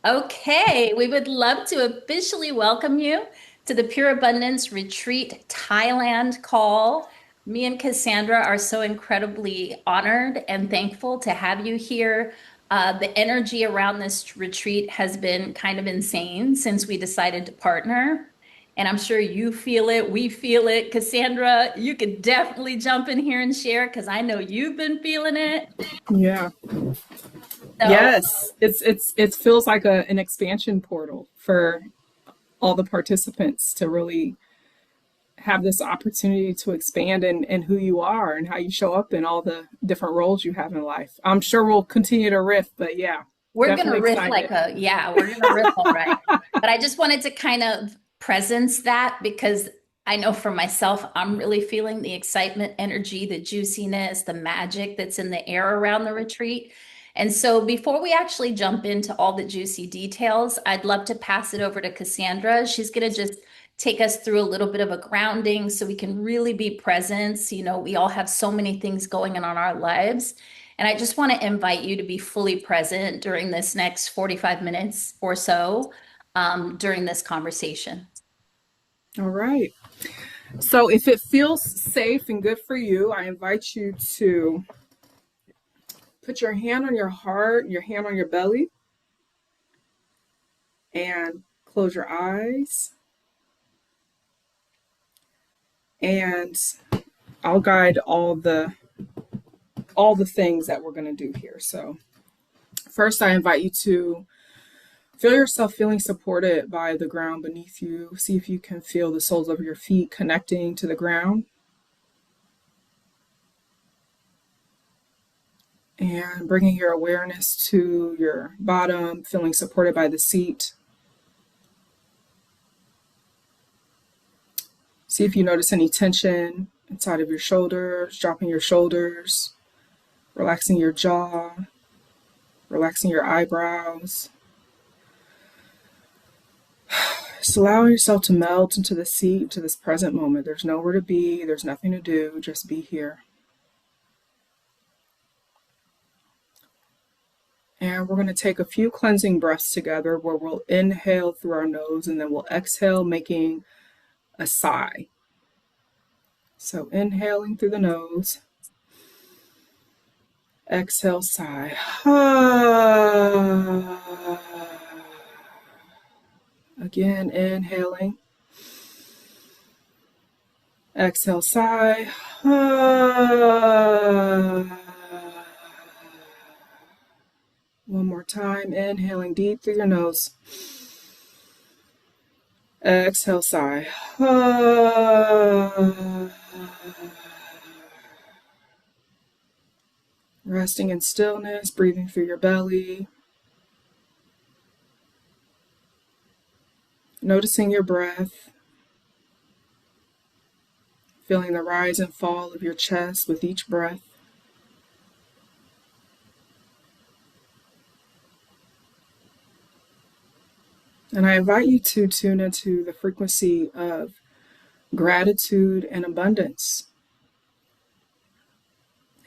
Okay, we would love to officially welcome you to the Pure Abundance Retreat Thailand call. Me and Cassandra are so incredibly honored and thankful to have you here. The energy around this retreat has been kind of insane since we decided to partner. And I'm sure you feel it, we feel it. Cassandra, you could definitely jump in here and share because I know you've been feeling it. Yeah. So, Yes. It feels like an expansion portal for all the participants to really have this opportunity to expand in who you are and how you show up in all the different roles you have in life. I'm sure we'll continue to riff, but yeah, we're gonna definitely riff excited. like yeah, we're gonna riff all right. But I just wanted to kind of presence that because I know for myself, I'm really feeling the excitement, energy, the juiciness, the magic that's in the air around the retreat. And so before we actually jump into all the juicy details, I'd love to pass it over to Cassandra. She's gonna just take us through a little bit of a grounding so we can really be present. You know, we all have so many things going on in our lives. And I just want to invite you to be fully present during this next 45 minutes or so during this conversation. All right. So if it feels safe and good for you, I invite you to put your hand on your heart, your hand on your belly, and close your eyes. And I'll guide all the things that we're going to do here. So first, I invite you to feel yourself feeling supported by the ground beneath you. See if you can feel the soles of your feet connecting to the ground. And bringing your awareness to your bottom, feeling supported by the seat. See if you notice any tension inside of your shoulders, dropping your shoulders, relaxing your jaw, relaxing your eyebrows. Just allowing yourself to melt into the seat, to this present moment. There's nowhere to be, there's nothing to do, just be here. And we're going to take a few cleansing breaths together where we'll inhale through our nose and then we'll exhale, making a sigh. So inhaling through the nose, exhale, sigh. Again, inhaling. Exhale, sigh. One more time, inhaling deep through your nose. Exhale, sigh. Resting in stillness, breathing through your belly. Noticing your breath. Feeling the rise and fall of your chest with each breath. And I invite you to tune into the frequency of gratitude and abundance.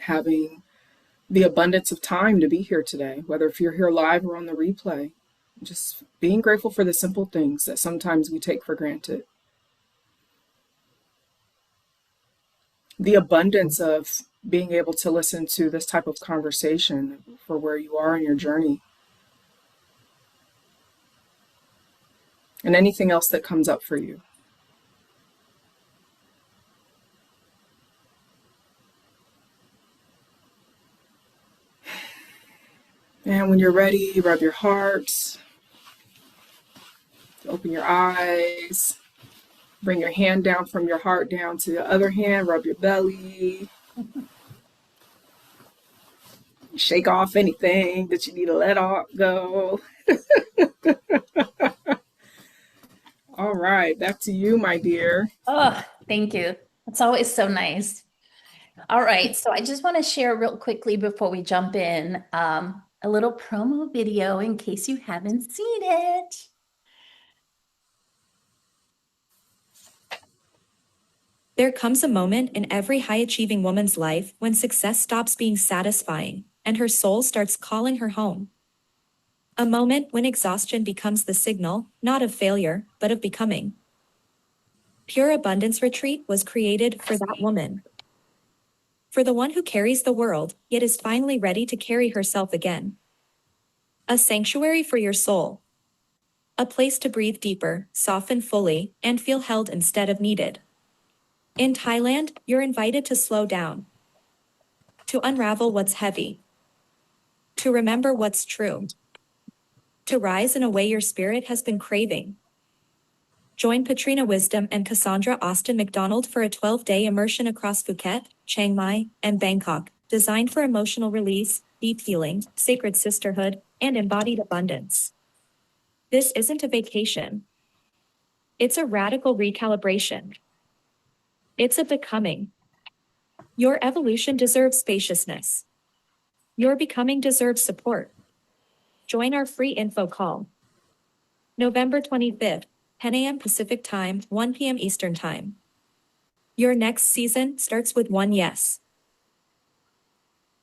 Having the abundance of time to be here today, whether if you're here live or on the replay. Just being grateful for the simple things that sometimes we take for granted. The abundance of being able to listen to this type of conversation for where you are in your journey. And anything else that comes up for you. And when you're ready, rub your heart, open your eyes, bring your hand down from your heart down to the other hand, rub your belly, shake off anything that you need to let go. All right, back to you, my dear. Oh, thank you. It's always so nice. All right, so I just want to share real quickly before we jump in a little promo video in case you haven't seen it. There comes a moment in every high-achieving woman's life when success stops being satisfying and her soul starts calling her home. A moment when exhaustion becomes the signal, not of failure, but of becoming. Pure Abundance Retreat was created for that woman. For the one who carries the world, yet is finally ready to carry herself again. A sanctuary for your soul. A place to breathe deeper, soften fully, and feel held instead of needed. In Thailand, you're invited to slow down. To unravel what's heavy. To remember what's true. To rise in a way your spirit has been craving. Join Patrina Wisdom and Casandra Austin-McDonald for a 12-day immersion across Phuket, Chiang Mai, and Bangkok, designed for emotional release, deep healing, sacred sisterhood, and embodied abundance. This isn't a vacation. It's a radical recalibration. It's a becoming. Your evolution deserves spaciousness. Your becoming deserves support. Join our free info call. November 25th, 10 a.m. Pacific Time, 1 p.m. Eastern Time. Your next season starts with one yes.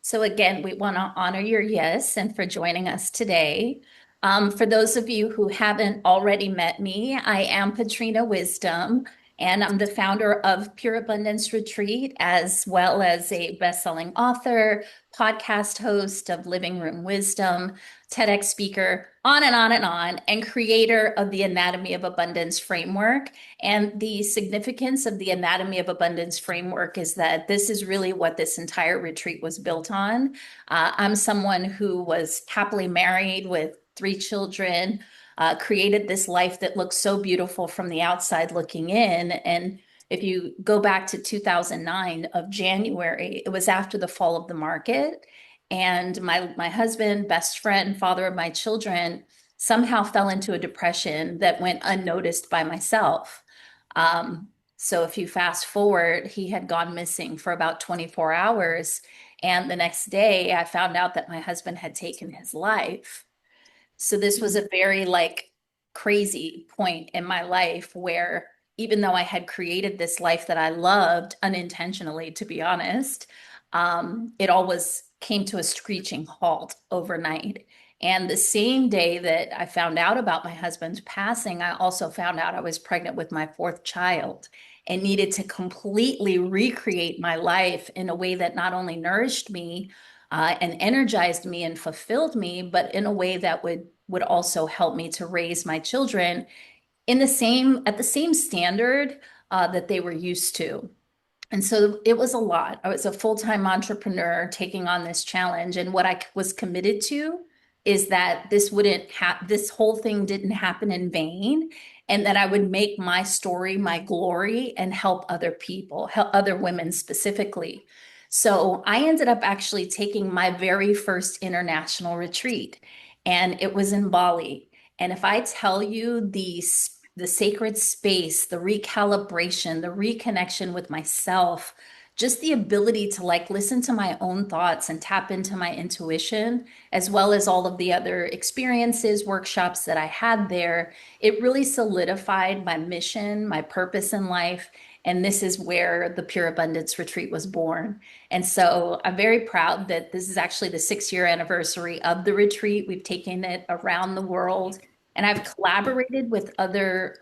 So again, we want to honor your yes and for joining us today. For those of you who haven't already met me, I am Patrina Wisdom, and I'm the founder of Pure Abundance Retreat, as well as a best-selling author, podcast host of Living Room Wisdom, TEDx speaker, on and on and on, and creator of the Anatomy of Abundance framework. And the significance of the Anatomy of Abundance framework is that this is really what this entire retreat was built on. I'm someone who was happily married with 3 children, created this life that looks so beautiful from the outside looking in. And if you go back to 2009 of January, it was after the fall of the market. And my husband, best friend, father of my children, somehow fell into a depression that went unnoticed by myself. So if you fast forward, he had gone missing for about 24 hours. And the next day, I found out that my husband had taken his life. So this was a very like crazy point in my life where even though I had created this life that I loved unintentionally, to be honest, it always came to a screeching halt overnight. And the same day that I found out about my husband's passing, I also found out I was pregnant with my 4th child and needed to completely recreate my life in a way that not only nourished me, and energized me and fulfilled me, but in a way that would also help me to raise my children in the same at the same standard that they were used to. And so it was a lot. I was a full-time entrepreneur taking on this challenge. And what I was committed to is that this whole thing didn't happen in vain, and that I would make my story my glory and help other people, help other women specifically. So I ended up actually taking my very first international retreat, and it was in Bali. And if I tell you the sacred space, the recalibration, the reconnection with myself, just the ability to like listen to my own thoughts and tap into my intuition, as well as all of the other experiences, workshops that I had there, it really solidified my mission, my purpose in life. And this is where the Pure Abundance Retreat was born. And so I'm very proud that this is actually the 6-year anniversary of the retreat. We've taken it around the world. And I've collaborated with other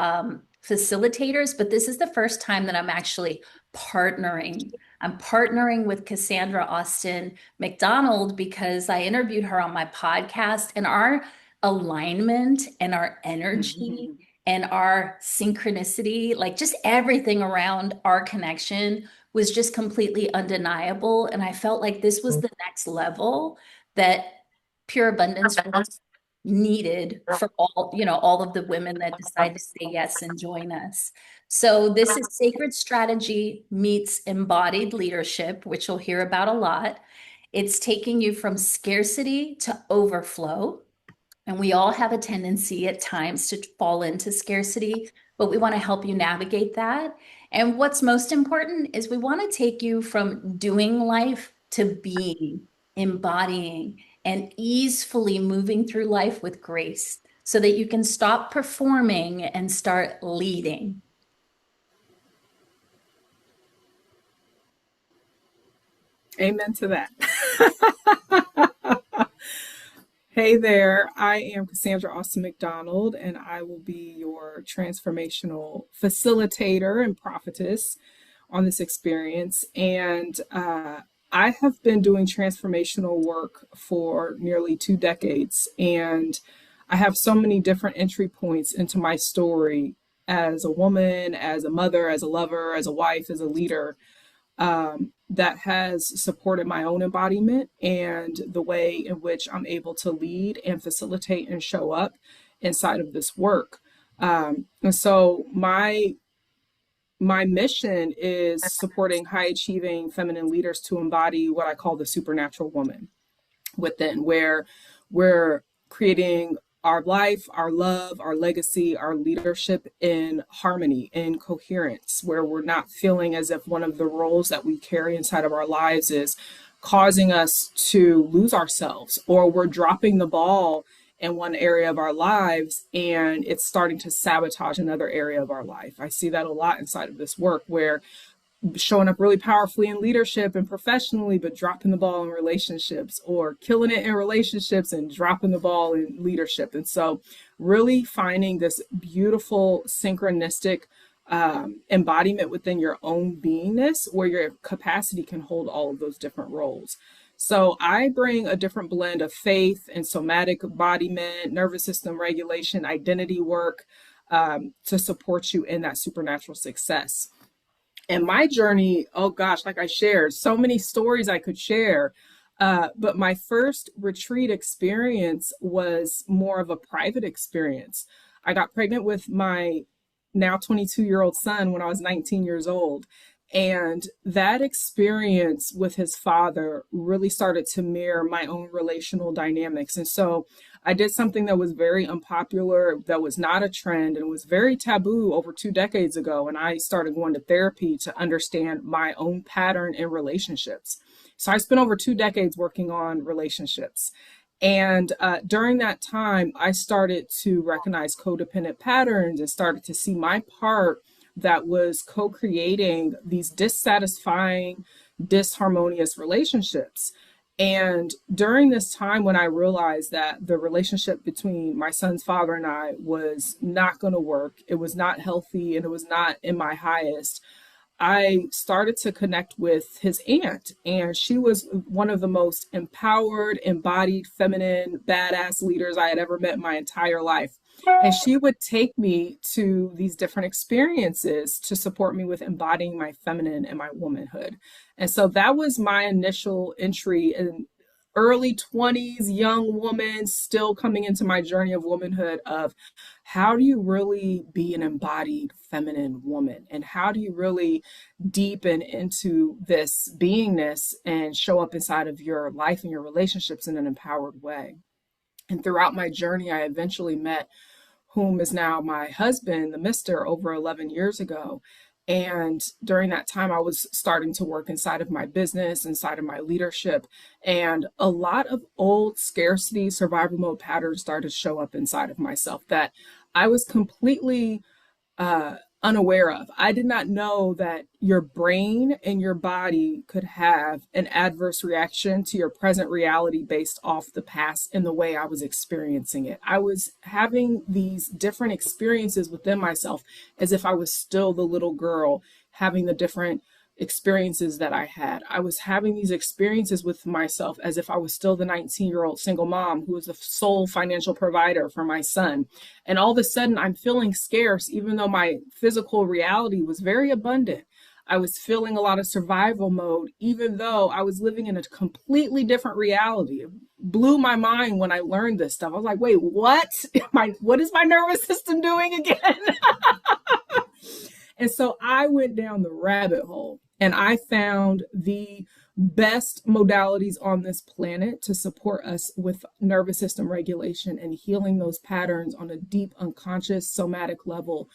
facilitators, but this is the first time that I'm actually partnering. I'm partnering with Cassandra Austin-McDonald because I interviewed her on my podcast, and our alignment and our energy and our synchronicity, like just everything around our connection was just completely undeniable. And I felt like this was the next level that Pure Abundance was needed for all of the women that decide to say yes and join us. So this is Sacred Strategy meets Embodied Leadership, which you'll hear about a lot. It's taking you from scarcity to overflow. And we all have a tendency at times to fall into scarcity, but we want to help you navigate that. And what's most important is we want to take you from doing life to being, embodying, and easefully moving through life with grace so that you can stop performing and start leading. Amen to that. Hey there, I am Cassandra Austin-McDonald, and I will be your transformational facilitator and prophetess on this experience. And I have been doing transformational work for nearly 2 decades, and I have so many different entry points into my story as a woman, as a mother, as a lover, as a wife, as a leader, that has supported my own embodiment and the way in which I'm able to lead and facilitate and show up inside of this work. And so my mission is supporting high achieving feminine leaders to embody what I call the supernatural woman within, where we're creating our life, our love, our legacy, our leadership in harmony, in coherence, where we're not feeling as if one of the roles that we carry inside of our lives is causing us to lose ourselves, or we're dropping the ball in one area of our lives and it's starting to sabotage another area of our life. I see that a lot inside of this work, where showing up really powerfully in leadership and professionally, but dropping the ball in relationships, or killing it in relationships and dropping the ball in leadership. And so really finding this beautiful synchronistic embodiment within your own beingness, where your capacity can hold all of those different roles. So I bring a different blend of faith and somatic embodiment, nervous system regulation, identity work, to support you in that supernatural success. And my journey, oh gosh, like I shared, so many stories I could share. But my first retreat experience was more of a private experience. I got pregnant with my now 22-year-old son when I was 19 years old. And that experience with his father really started to mirror my own relational dynamics. And so I did something that was very unpopular, that was not a trend, and was very taboo over 2 decades ago. And I started going to therapy to understand my own pattern in relationships. So I spent over 2 decades working on relationships. And during that time, I started to recognize codependent patterns and started to see my part that was co-creating these dissatisfying, disharmonious relationships. And during this time, when I realized that the relationship between my son's father and I was not going to work, it was not healthy, and it was not in my highest, I started to connect with his aunt. And she was one of the most empowered, embodied, feminine, badass leaders I had ever met in my entire life. And she would take me to these different experiences to support me with embodying my feminine and my womanhood. And so that was my initial entry in early 20s, young woman, still coming into my journey of womanhood, of how do you really be an embodied feminine woman? And how do you really deepen into this beingness and show up inside of your life and your relationships in an empowered way? And throughout my journey, I eventually met whom is now my husband, the Mister, over 11 years ago. And during that time, I was starting to work inside of my business, inside of my leadership, and a lot of old scarcity survival mode patterns started to show up inside of myself that I was completely unaware of. I did not know that your brain and your body could have an adverse reaction to your present reality based off the past and the way I was experiencing it. I was having these different experiences within myself as if I was still the little girl having the different experiences that I had. I was having these experiences with myself as if I was still the 19-year-old single mom who was the sole financial provider for my son. And all of a sudden I'm feeling scarce, even though my physical reality was very abundant. I was feeling a lot of survival mode, even though I was living in a completely different reality. It blew my mind when I learned this stuff. I was like, wait, what? What is my nervous system doing again? And so I went down the rabbit hole and I found the best modalities on this planet to support us with nervous system regulation and healing those patterns on a deep, unconscious, somatic level.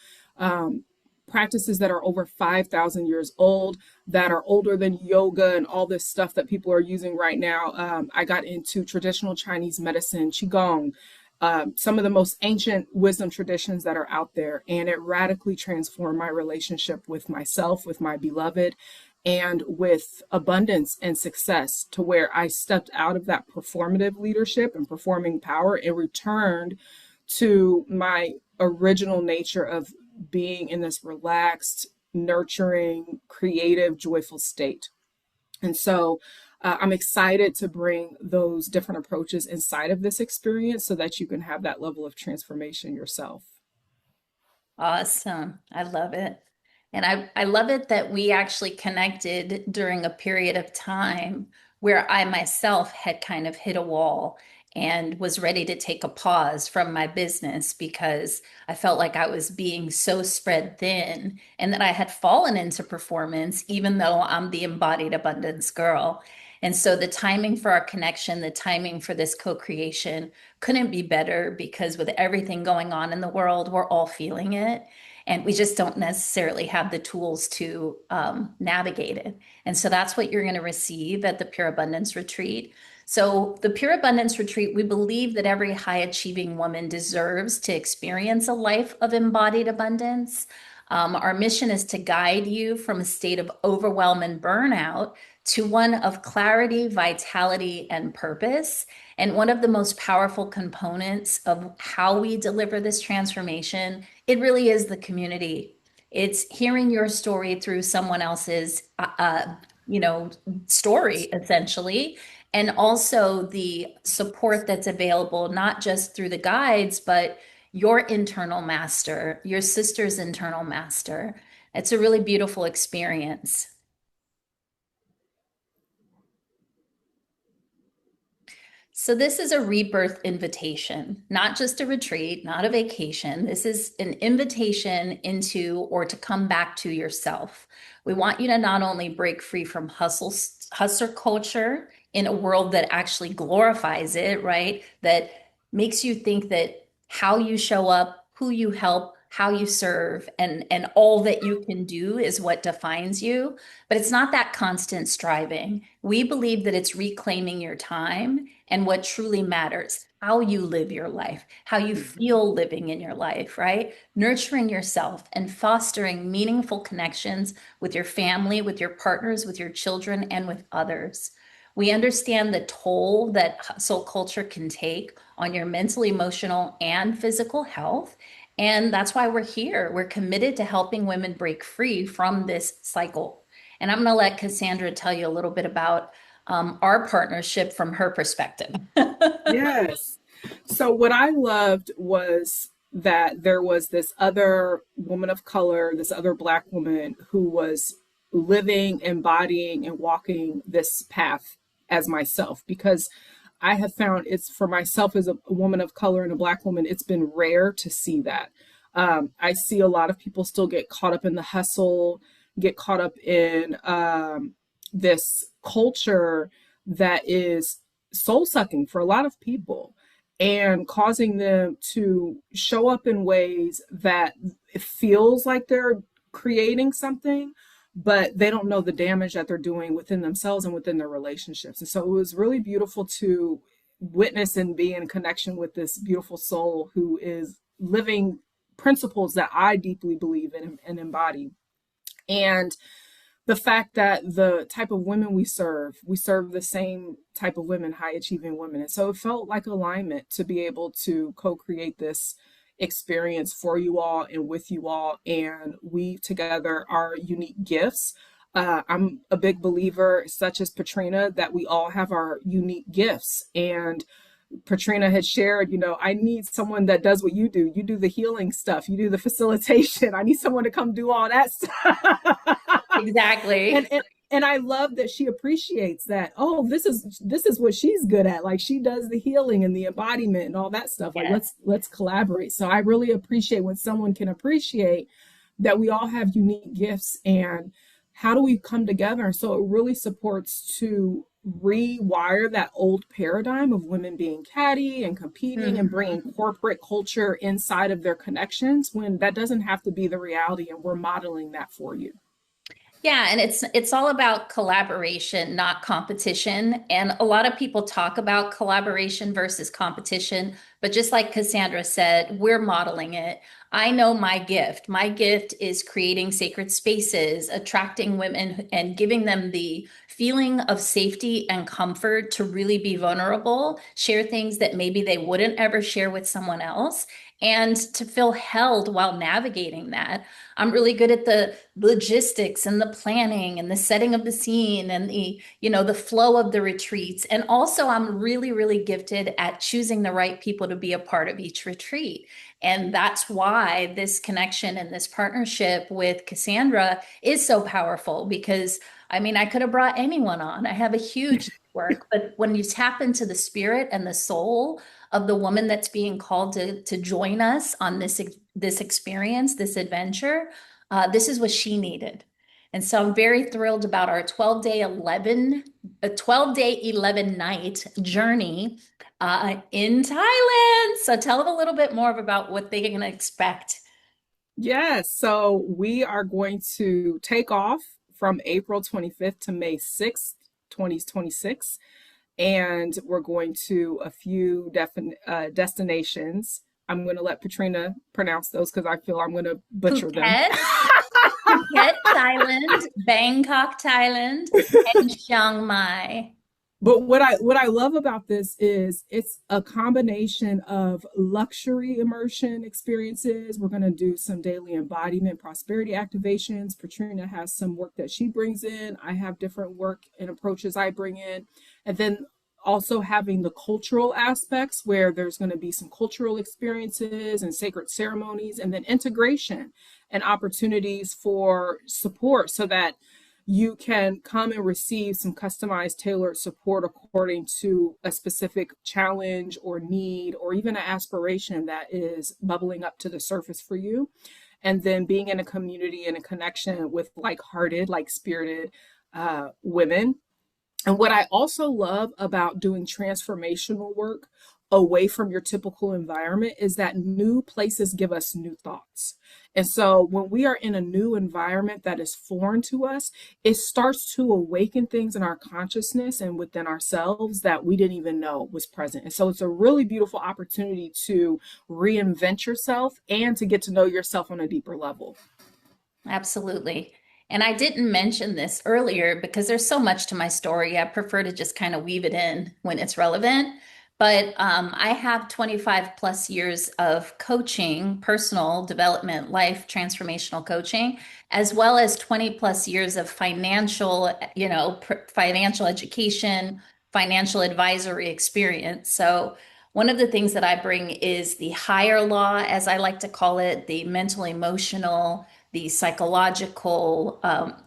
Practices that are over 5,000 years old, that are older than yoga and all this stuff that people are using right now. I got into traditional Chinese medicine, Qigong, some of the most ancient wisdom traditions that are out there. And it radically transformed my relationship with myself, with my beloved, and with abundance and success, to where I stepped out of that performative leadership and performing power and returned to my original nature of being in this relaxed, nurturing, creative, joyful state. And so I'm excited to bring those different approaches inside of this experience so that you can have that level of transformation yourself. Awesome. I love it. And I love it that we actually connected during a period of time where I myself had kind of hit a wall and was ready to take a pause from my business because I felt like I was being so spread thin and that I had fallen into performance, even though I'm the embodied abundance girl. And so the timing for our connection, the timing for this co-creation couldn't be better because with everything going on in the world, we're all feeling it. And we just don't necessarily have the tools to navigate it. And so that's what you're going to receive at the Pure Abundance Retreat. So, the Pure Abundance Retreat, we believe that every high achieving woman deserves to experience a life of embodied abundance. Our mission is to guide you from a state of overwhelm and burnout to one of clarity, vitality, and purpose. And one of the most powerful components of how we deliver this transformation, it really is the community. It's hearing your story through someone else's, you know, story, essentially, and also the support that's available, not just through the guides, but your internal master, your sister's internal master. It's a really beautiful experience. So, this is a rebirth invitation, not just a retreat, not a vacation. This is an invitation into or to come back to yourself. We want you to not only break free from hustle culture in a world that actually glorifies it, right? That makes you think that how you show up, who you help, how you serve, and all that you can do is what defines you. But it's not that constant striving. We believe that it's reclaiming your time and what truly matters, how you live your life, how you feel living in your life, right? Nurturing yourself and fostering meaningful connections with your family, with your partners, with your children, and with others. We understand the toll that hustle culture can take on your mental, emotional, and physical health. And that's why we're here. We're committed to helping women break free from this cycle. And I'm going to let Casandra tell you a little bit about our partnership from her perspective. Yes. So what I loved was that there was this other woman of color, this other Black woman who was living, embodying, and walking this path as myself, because I have found it's for myself as a woman of color and a Black woman, it's been rare to see that. I see a lot of people still get caught up in the hustle, get caught up in this culture that is soul sucking for a lot of people and causing them to show up in ways that it feels like they're creating something, but they don't know the damage that they're doing within themselves and within their relationships. And so it was really beautiful to witness and be in connection with this beautiful soul who is living principles that I deeply believe in and embody. And the fact that the type of women we serve the same type of women, high achieving women. And so it felt like alignment to be able to co-create this experience for you all and with you all and weave together our unique gifts. I'm a big believer, such as Patrina, that we all have our unique gifts. And Patrina had shared, I need someone that does what you do. You do the healing stuff. You do the facilitation. I need someone to come do all that stuff. Exactly. And I love that she appreciates that. Oh, this is what she's good at. Like she does the healing and the embodiment and all that stuff. Like let's collaborate. So I really appreciate when someone can appreciate that we all have unique gifts and how do we come together? So it really supports to rewire that old paradigm of women being catty and competing and bringing corporate culture inside of their connections when that doesn't have to be the reality, and we're modeling that for you. Yeah, and it's all about collaboration, not competition. And a lot of people talk about collaboration versus competition, but just like Cassandra said, we're modeling it. I know my gift. My gift is creating sacred spaces, attracting women and giving them the feeling of safety and comfort to really be vulnerable, share things that maybe they wouldn't ever share with someone else, and to feel held while navigating that. I'm really good at the logistics and the planning and the setting of the scene and the flow of the retreats. And also I'm really, really gifted at choosing the right people to be a part of each retreat. And that's why this connection and this partnership with Cassandra is so powerful because I mean, I could have brought anyone on. I have a huge network, but when you tap into the spirit and the soul of the woman that's being called to join us on this experience, this adventure, this is what she needed. And so I'm very thrilled about our 12-day 11 night journey in Thailand. So tell them a little bit more about what they're going to expect. Yes, so we are going to take off from April 25th to May 6th, 2026, and we're going to a few destinations. I'm going to let Patrina pronounce those because I feel I'm going to butcher them. Phuket, Phuket, Thailand, Bangkok, Thailand, and Chiang Mai. But what I love about this is it's a combination of luxury immersion experiences. We're going to do some daily embodiment prosperity activations. Patrina has some work that she brings in. I have different work and approaches I bring in. And then also having the cultural aspects where there's going to be some cultural experiences and sacred ceremonies, and then integration and opportunities for support so that you can come and receive some customized, tailored support according to a specific challenge or need, or even an aspiration that is bubbling up to the surface for you. And then being in a community and a connection with like-hearted, like-spirited women. And what I also love about doing transformational work away from your typical environment is that new places give us new thoughts. And so when we are in a new environment that is foreign to us, it starts to awaken things in our consciousness and within ourselves that we didn't even know was present. And so it's a really beautiful opportunity to reinvent yourself and to get to know yourself on a deeper level. Absolutely. And I didn't mention this earlier because there's so much to my story. I prefer to just kind of weave it in when it's relevant. But I have 25 plus years of coaching, personal development, life transformational coaching, as well as 20 plus years of financial education, financial advisory experience. So one of the things that I bring is the higher law, as I like to call it, the mental, emotional, the psychological,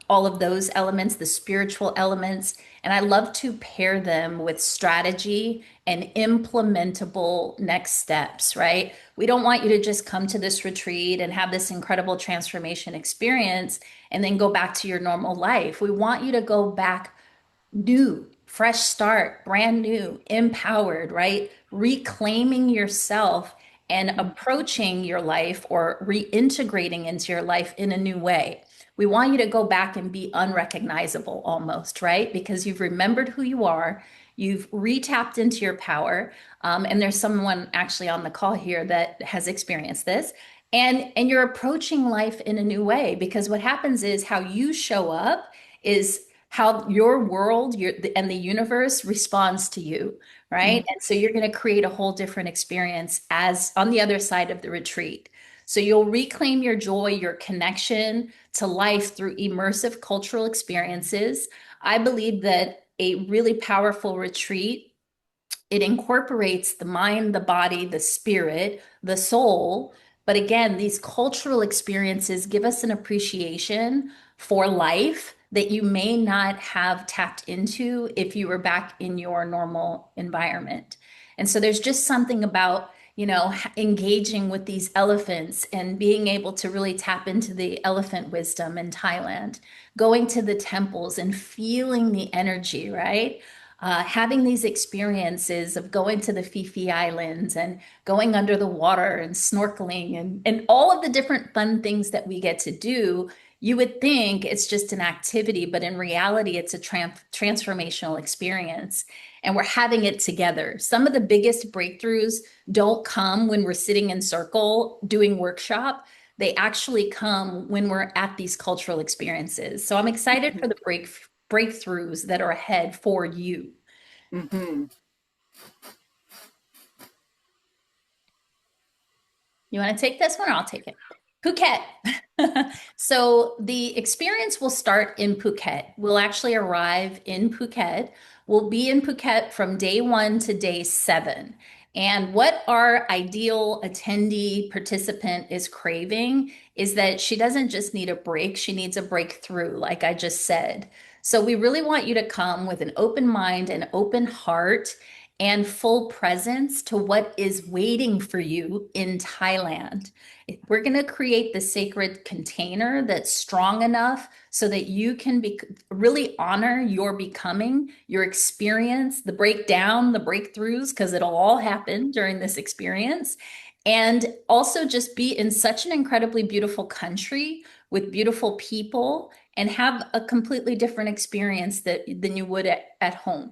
all of those elements, the spiritual elements. And I love to pair them with strategy and implementable next steps, right? We don't want you to just come to this retreat and have this incredible transformation experience and then go back to your normal life. We want you to go back new, fresh start, brand new, empowered, right? Reclaiming yourself and approaching your life or reintegrating into your life in a new way. We want you to go back and be unrecognizable almost, right? Because you've remembered who you are, you've retapped into your power. And there's someone actually on the call here that has experienced this. And you're approaching life in a new way because what happens is how you show up is how your world and the universe responds to you, right? Mhm. And so you're going to create a whole different experience as on the other side of the retreat. So you'll reclaim your joy, your connection to life through immersive cultural experiences. I believe that a really powerful retreat, it incorporates the mind, the body, the spirit, the soul. But again, these cultural experiences give us an appreciation for life that you may not have tapped into if you were back in your normal environment. And so there's just something about, engaging with these elephants and being able to really tap into the elephant wisdom in Thailand, going to the temples and feeling the energy, right? Having these experiences of going to the Fifi Islands and going under the water and snorkeling and all of the different fun things that we get to do, You would think it's just an activity, but in reality, it's a transformational experience. And we're having it together. Some of the biggest breakthroughs don't come when we're sitting in circle doing workshop. They actually come when we're at these cultural experiences. So I'm excited for the breakthroughs that are ahead for you. Mm-hmm. You want to take this one or I'll take it? Phuket. So the experience will start in Phuket. We'll actually arrive in Phuket. We'll be in Phuket from day 1 to day 7. And what our ideal attendee participant is craving is that she doesn't just need a break, she needs a breakthrough, like I just said. So we really want you to come with an open mind and open heart and full presence to what is waiting for you in Thailand. We're going to create the sacred container that's strong enough so that you can really honor your becoming, your experience, the breakdown, the breakthroughs, because it'll all happen during this experience. And also just be in such an incredibly beautiful country with beautiful people and have a completely different experience than you would at home.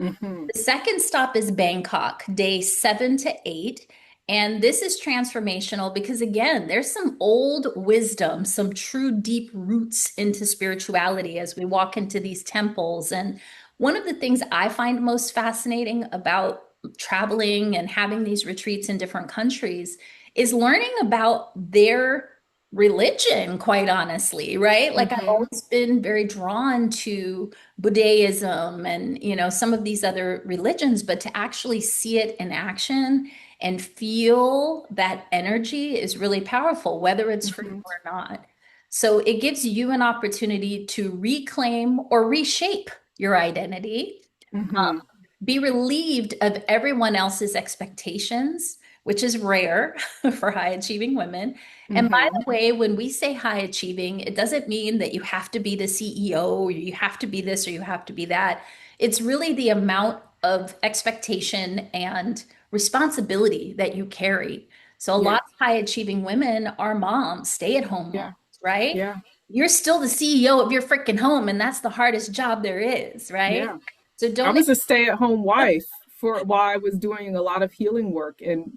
Mm-hmm. The second stop is Bangkok, day 7 to 8. And this is transformational because, again, there's some old wisdom, some true deep roots into spirituality as we walk into these temples. And one of the things I find most fascinating about traveling and having these retreats in different countries is learning about their religion, quite honestly, right? Like I've Mm-hmm. always been very drawn to Buddhism and, some of these other religions, but to actually see it in action and feel that energy is really powerful, whether it's for you Mm-hmm. or not. So it gives you an opportunity to reclaim or reshape your identity, Mm-hmm. be relieved of everyone else's expectations, which is rare for high achieving women. And by Mm-hmm. the way, when we say high achieving, it doesn't mean that you have to be the CEO or you have to be this or you have to be that. It's really the amount of expectation and responsibility that you carry. So a Yeah. lot of high achieving women are moms, stay at home moms, Yeah. right? Yeah. You're still the CEO of your freaking home, and that's the hardest job there is, right? Yeah. So I don't. was a stay-at-home wife for while I was doing a lot of healing work, and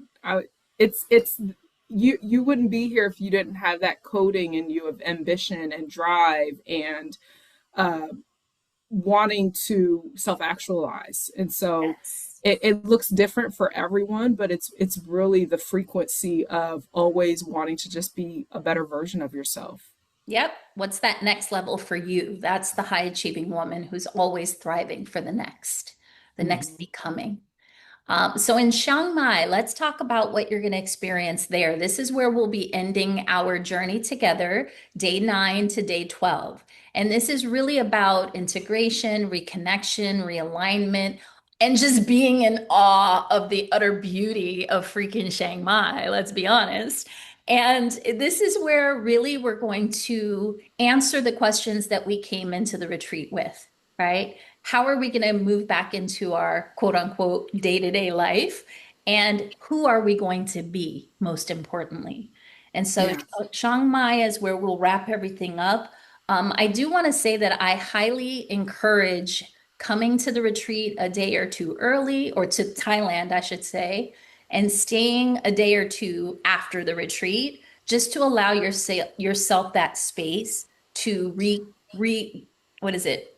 it's you wouldn't be here if you didn't have that coding in you of ambition and drive and uh, wanting to self-actualize. And so Yes. it looks different for everyone, but it's really the frequency of always wanting to just be a better version of yourself. Yep. What's that next level for you? That's the high achieving woman who's always thriving for the next Mm-hmm. becoming. So in Chiang Mai, let's talk about what you're going to experience there. This is where we'll be ending our journey together, day 9 to day 12. And this is really about integration, reconnection, realignment, and just being in awe of the utter beauty of freaking Chiang Mai, let's be honest. And this is where really we're going to answer the questions that we came into the retreat with, right? How are we going to move back into our quote unquote day to day life? And who are we going to be, most importantly? And so, Yeah. Chiang Mai is where we'll wrap everything up. I do want to say that I highly encourage coming to the retreat a day or two early, or to Thailand, I should say, and staying a day or two after the retreat, just to allow yourself that space to what is it?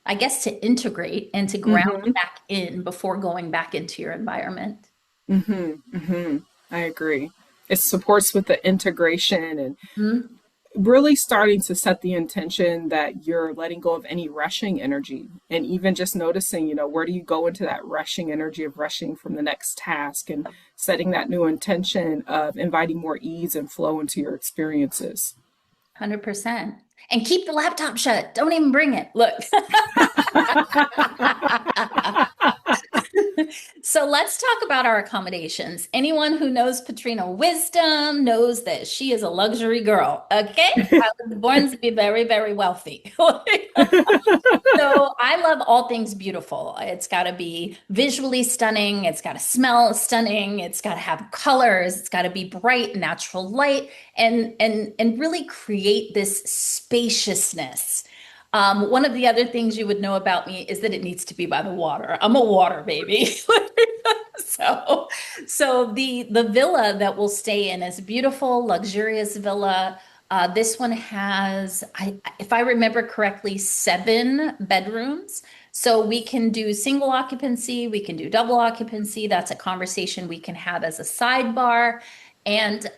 I guess to integrate and to ground Mm-hmm. back in before going back into your environment. Mm-hmm. Mm-hmm. I agree. It supports with the integration and Mhm. really starting to set the intention that you're letting go of any rushing energy, and even just noticing, where do you go into that rushing energy of rushing from the next task, and setting that new intention of inviting more ease and flow into your experiences. 100%. And keep the laptop shut. Don't even bring it. Look. So let's talk about our accommodations. Anyone who knows Patrina wisdom knows that she is a luxury girl. Okay. I was born to be very, very wealthy. So I love all things beautiful. It's got to be visually stunning. It's got to smell stunning. It's got to have colors. It's got to be bright, natural light, and really create this spaciousness. One of the other things you would know about me is that it needs to be by the water. I'm a water baby. So, so the villa that we'll stay in is a beautiful, luxurious villa. This one has, if I remember correctly, 7 bedrooms. So we can do single occupancy, we can do double occupancy. That's a conversation we can have as a sidebar. And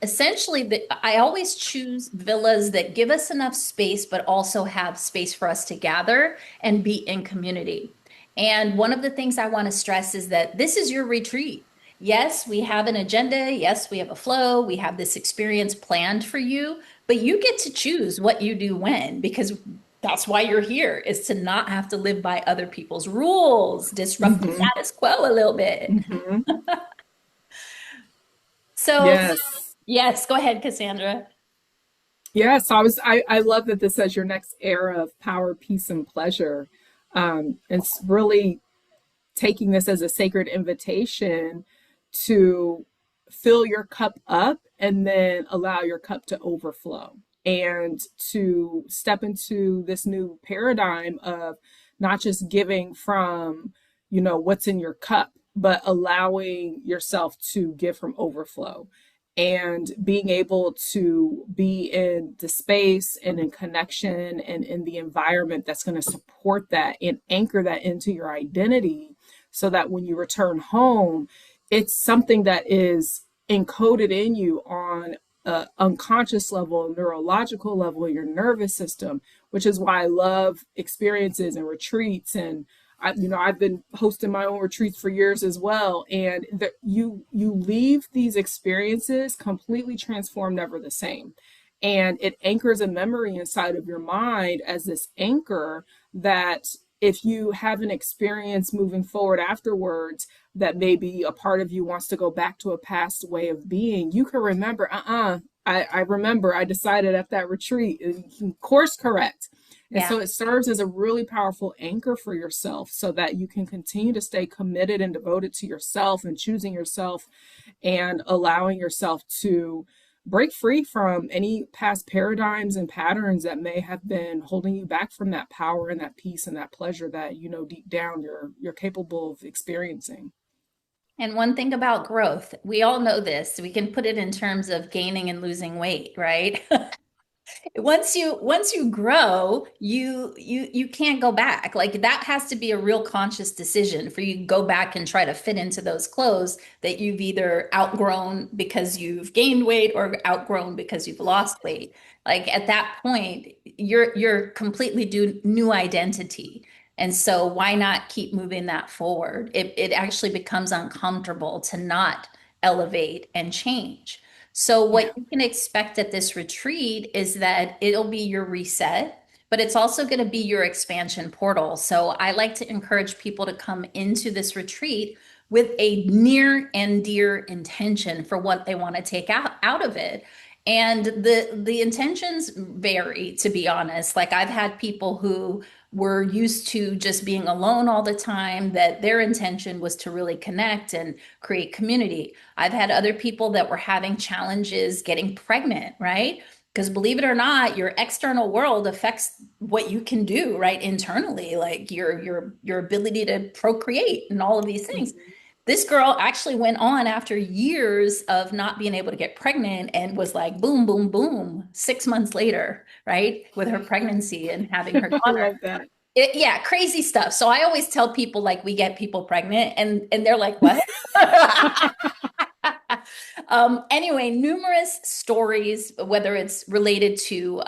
essentially, I always choose villas that give us enough space, but also have space for us to gather and be in community. And one of the things I want to stress is that this is your retreat. Yes, we have an agenda. Yes, we have a flow. We have this experience planned for you, but you get to choose what you do when, because that's why you're here, is to not have to live by other people's rules, disrupt the Hmm. status quo a little bit. Hmm. So, Yes. yes, go ahead, Cassandra. Yes, I love that this says your next era of power, peace, and pleasure. It's really taking this as a sacred invitation to fill your cup up and then allow your cup to overflow and to step into this new paradigm of not just giving from, what's in your cup, but allowing yourself to give from overflow and being able to be in the space and in connection and in the environment that's going to support that and anchor that into your identity so that when you return home, it's something that is encoded in you on a unconscious level, neurological level in your nervous system, which is why I love experiences and retreats. And I've been hosting my own retreats for years as well. And you leave these experiences completely transformed, never the same. And it anchors a memory inside of your mind as this anchor that if you have an experience moving forward afterwards that maybe a part of you wants to go back to a past way of being, you can remember, I remember I decided at that retreat, and you can course correct. And Yeah. so it serves as a really powerful anchor for yourself so that you can continue to stay committed and devoted to yourself and choosing yourself and allowing yourself to break free from any past paradigms and patterns that may have been holding you back from that power and that peace and that pleasure that deep down you're capable of experiencing. And one thing about growth, we all know this. We can put it in terms of gaining and losing weight, right? Once you grow, you can't go back. Like that has to be a real conscious decision for you to go back and try to fit into those clothes that you've either outgrown because you've gained weight or outgrown because you've lost weight. Like at that point, you're completely new identity. And so why not keep moving that forward? It actually becomes uncomfortable to not elevate and change. So, Yeah. what you can expect at this retreat is that it'll be your reset, but it's also going to be your expansion portal. So, I like to encourage people to come into this retreat with a near and dear intention for what they want to take out of it. And the intentions vary, to be honest. Like I've had people who were used to just being alone all the time, that their intention was to really connect and create community. I've had other people that were having challenges getting pregnant, right? Because believe it or not, your external world affects what you can do, right? Internally, like your ability to procreate and all of these things. Mhm. This girl actually went on after years of not being able to get pregnant and was like boom, boom, boom, 6 months later, right? With her pregnancy and having her I daughter. love that. Yeah, crazy stuff. So I always tell people like we get people pregnant and they're like, what? Anyway, numerous stories, whether it's related to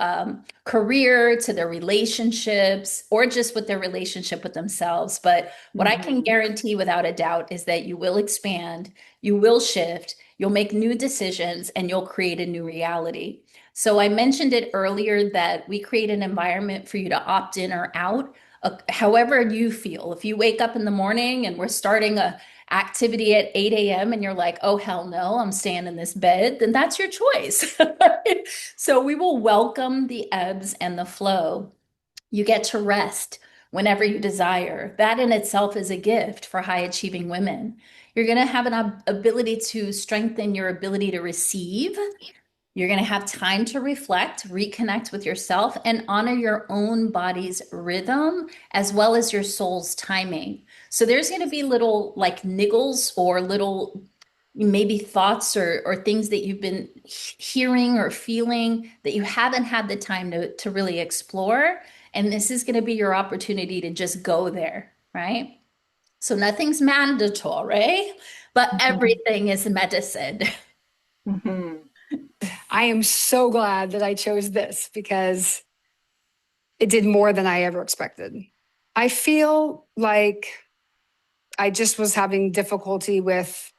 career, to their relationships, or just with their relationship with themselves. But what I can Hmm. guarantee without a doubt is that you will expand, you will shift, you'll make new decisions, and you'll create a new reality. So I mentioned it earlier that we create an environment for you to opt in or out. however you feel. If you wake up in the morning and we're starting a activity at 8 a.m. and you're like, oh, hell no, I'm staying in this bed, then that's your choice. So we will welcome the ebbs and the flow. You get to rest whenever you desire. That in itself is a gift for high achieving women. You're going to have an ability to strengthen your ability to receive. You're going to have time to reflect, reconnect with yourself, and honor your own body's rhythm as well as your soul's timing. So there's going to be little like niggles or little maybe thoughts or things that you've been hearing or feeling that you haven't had the time to really explore. And this is going to be your opportunity to just go there, right? So nothing's mandatory, but Mhm. everything is medicine. Mhm. I am so glad that I chose this because it did more than I ever expected. I feel like I just was having difficulty with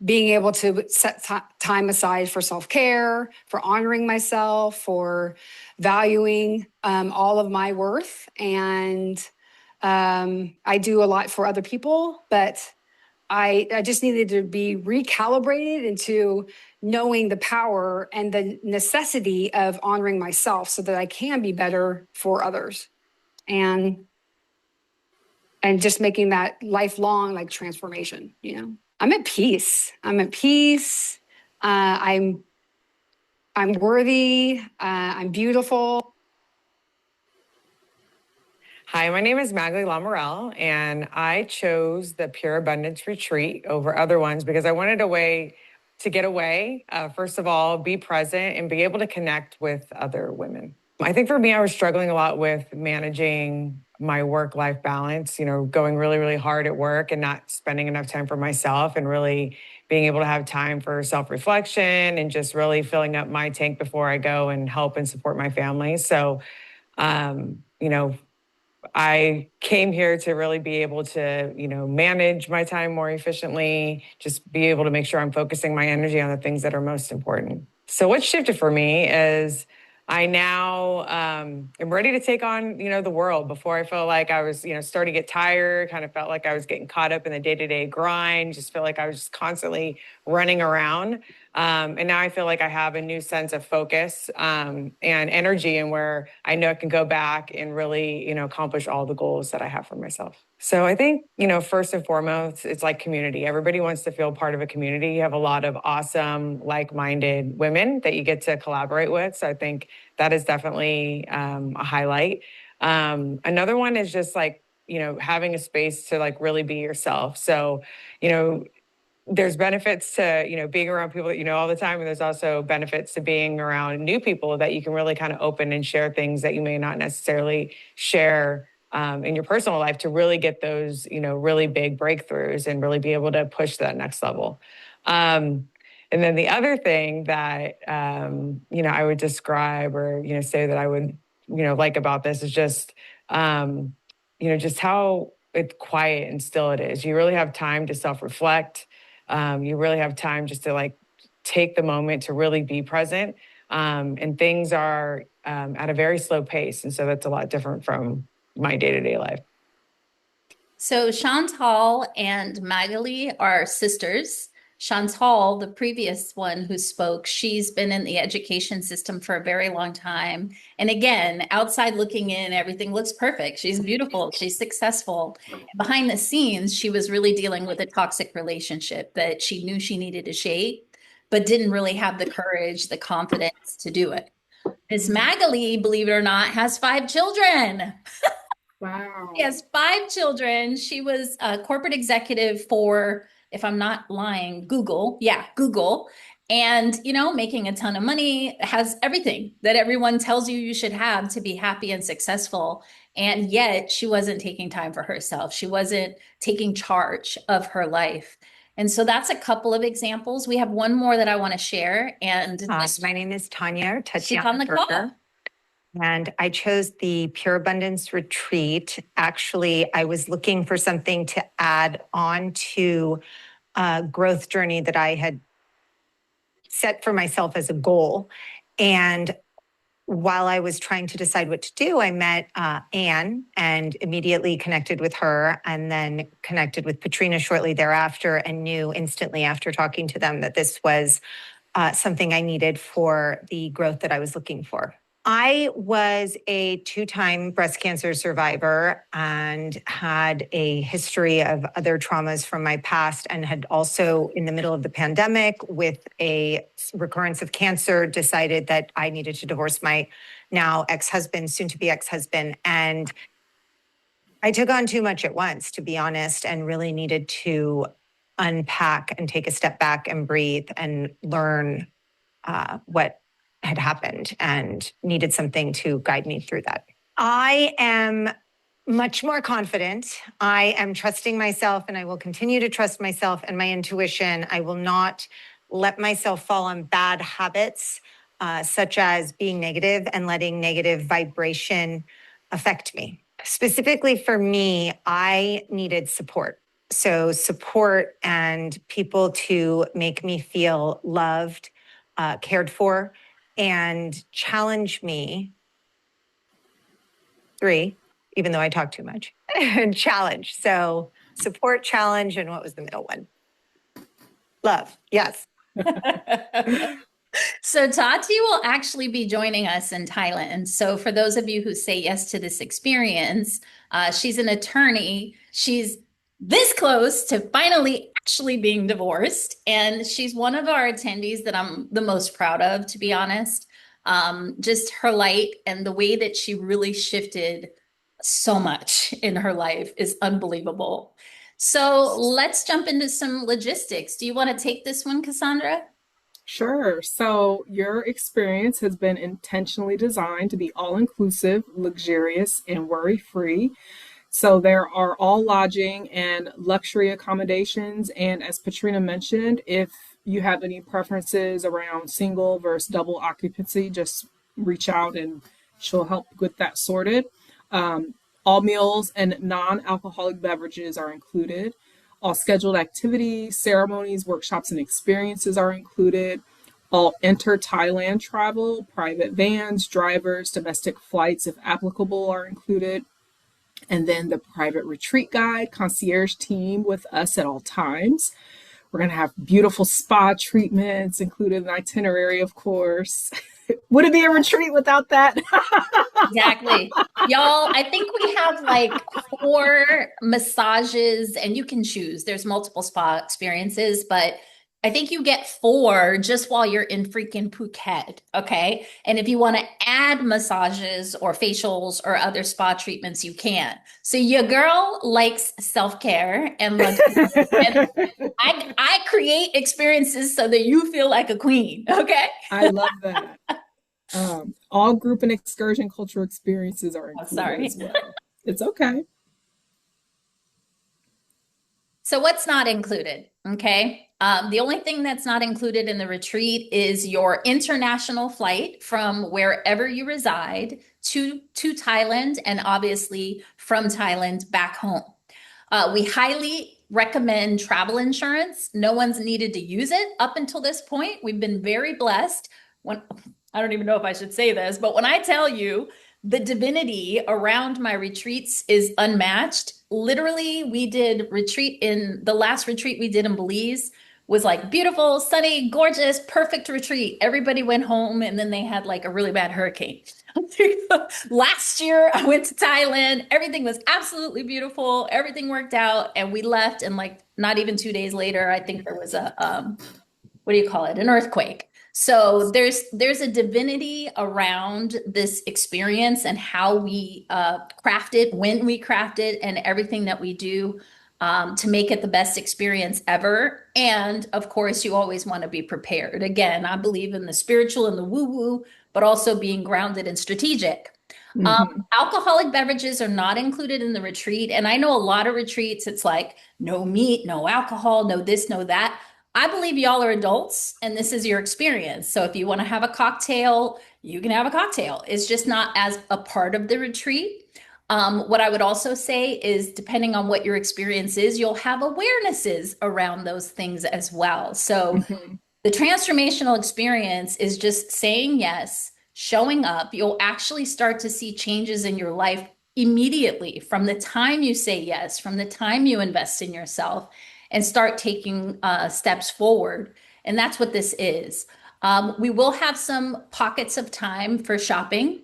being able to set time aside for self-care, for honoring myself, for valuing all of my worth. And I do a lot for other people, but I just needed to be recalibrated into knowing the power and the necessity of honoring myself so that I can be better for others. And just making that lifelong like transformation, you know. I'm at peace. I'm at peace. I'm worthy. I'm beautiful. Hi, my name is Maggie Lamourelle, and I chose the Pure Abundance Retreat over other ones because I wanted a way to get away, first of all, be present, and be able to connect with other women. I think for me, I was struggling a lot with managing my work-life balance, you know, going really, really hard at work and not spending enough time for myself and really being able to have time for self-reflection and just really filling up my tank before I go and help and support my family. So, you know, I came here to really be able to, you know, manage my time more efficiently, just be able to make sure I'm focusing my energy on the things that are most important. So what shifted for me is I now am ready to take on, you know, the world. Before I felt like I was, you know, starting to get tired, kind of felt like I was getting caught up in the day-to-day grind, just felt like I was just constantly running around. And now I feel like I have a new sense of focus and energy, and where I know I can go back and really, you know, accomplish all the goals that I have for myself. So I think, you know, first and foremost, it's like community. Everybody wants to feel part of a community. You have a lot of awesome, like-minded women that you get to collaborate with. So I think that is definitely a highlight. Another one is just like, you know, having a space to like really be yourself. So, you know, there's benefits to, you know, being around people that you know all the time, and there's also benefits to being around new people that you can really kind of open and share things that you may not necessarily share in your personal life, to really get those, you know, really big breakthroughs and really be able to push that next level. And then the other thing that you know, I would describe, or you know, say that I would, you know, like about this is just you know, just how it's quiet and still it is. You really have time to self-reflect. You really have time just to like take the moment to really be present. And things are at a very slow pace. And so that's a lot different from my day-to-day life. So Chantal and Magali are sisters. Chantal, the previous one who spoke, she's been in the education system for a very long time. And again, outside looking in, everything looks perfect. She's beautiful, she's successful. Behind the scenes, she was really dealing with a toxic relationship that she knew she needed to shape, but didn't really have the courage, the confidence to do it. Miss Magali, believe it or not, has 5 children. She Wow. has 5 children. She was a corporate executive for, if I'm not lying, Google. Yeah, Google. And, you know, making a ton of money, has everything that everyone tells you you should have to be happy and successful. And yet she wasn't taking time for herself. She wasn't taking charge of her life. And so that's a couple of examples. We have one more that I want to share. And My name is Tanya she's on the call. Tatiana, and I chose the Pure Abundance Retreat. Actually, I was looking for something to add on to a growth journey that I had set for myself as a goal. And while I was trying to decide what to do, I met Anne and immediately connected with her, and then connected with Patrina shortly thereafter, and knew instantly after talking to them that this was something I needed for the growth that I was looking for. I was a 2-time breast cancer survivor and had a history of other traumas from my past, and had also, in the middle of the pandemic, with a recurrence of cancer, decided that I needed to divorce my now ex-husband, soon to be ex-husband. And I took on too much at once, to be honest, and really needed to unpack and take a step back and breathe and learn what had happened, and needed something to guide me through that. I am much more confident. I am trusting myself, and I will continue to trust myself and my intuition. I will not let myself fall on bad habits, such as being negative and letting negative vibration affect me. Specifically for me, I needed support. So support and people to make me feel loved, cared for, and challenge me. 3, even though I talk too much. And challenge. So support, challenge, and what was the middle one? Love. Yes. So Tati will actually be joining us in Thailand. So for those of you who say yes to this experience, she's an attorney. She's this close to finally actually being divorced. And she's one of our attendees that I'm the most proud of, to be honest. Just her light and the way that she really shifted so much in her life is unbelievable. So let's jump into some logistics. Do you want to take this one, Casandra? Sure. So your experience has been intentionally designed to be all-inclusive, luxurious, and worry-free. So there are all lodging and luxury accommodations. And as Patrina mentioned, if you have any preferences around single versus double occupancy, just reach out and she'll help get that sorted. All meals and non-alcoholic beverages are included. All scheduled activities, ceremonies, workshops, and experiences are included. All inter-Thailand travel, private vans, drivers, domestic flights, if applicable, are included. And then the private retreat guide, concierge team with us at all times. We're going to have beautiful spa treatments included in the itinerary, of course. Would it be a retreat without that? Exactly. Y'all, I think we have like 4 massages, and you can choose. There's multiple spa experiences, but I think you get 4 just while you're in freaking Phuket. Okay. And if you want to add massages or facials or other spa treatments, you can. So your girl likes self-care and I create experiences so that you feel like a queen. Okay. I love that. All group and excursion cultural experiences are included as well. It's okay. So what's not included? Okay. The only thing that's not included in the retreat is your international flight from wherever you reside to Thailand, and obviously from Thailand back home. We highly recommend travel insurance. No one's needed to use it up until this point. We've been very blessed. I don't even know if I should say this, but when I tell you the divinity around my retreats is unmatched. Literally, we did the last retreat we did in Belize was like beautiful, sunny, gorgeous, perfect retreat. Everybody went home, and then they had like a really bad hurricane. Last year, I went to Thailand. Everything was absolutely beautiful. Everything worked out, and we left. And like not even 2 days later, I think there was an earthquake. So there's a divinity around this experience and how we craft it, when we craft it, and everything that we do to make it the best experience ever. And of course, you always want to be prepared. Again, I believe in the spiritual and the woo-woo, but also being grounded and strategic. Alcoholic beverages are not included in the retreat. And I know a lot of retreats, it's like no meat, no alcohol, no this, no that. I believe y'all are adults and this is your experience. So if you want to have a cocktail, you can have a cocktail. It's just not as a part of the retreat. What I would also say is, depending on what your experience is, you'll have awarenesses around those things as well. So the transformational experience is just saying yes showing up, you'll actually start to see changes in your life immediately from the time you say yes, from the time you invest in yourself and start taking steps forward. And that's what this is. We will have some pockets of time for shopping.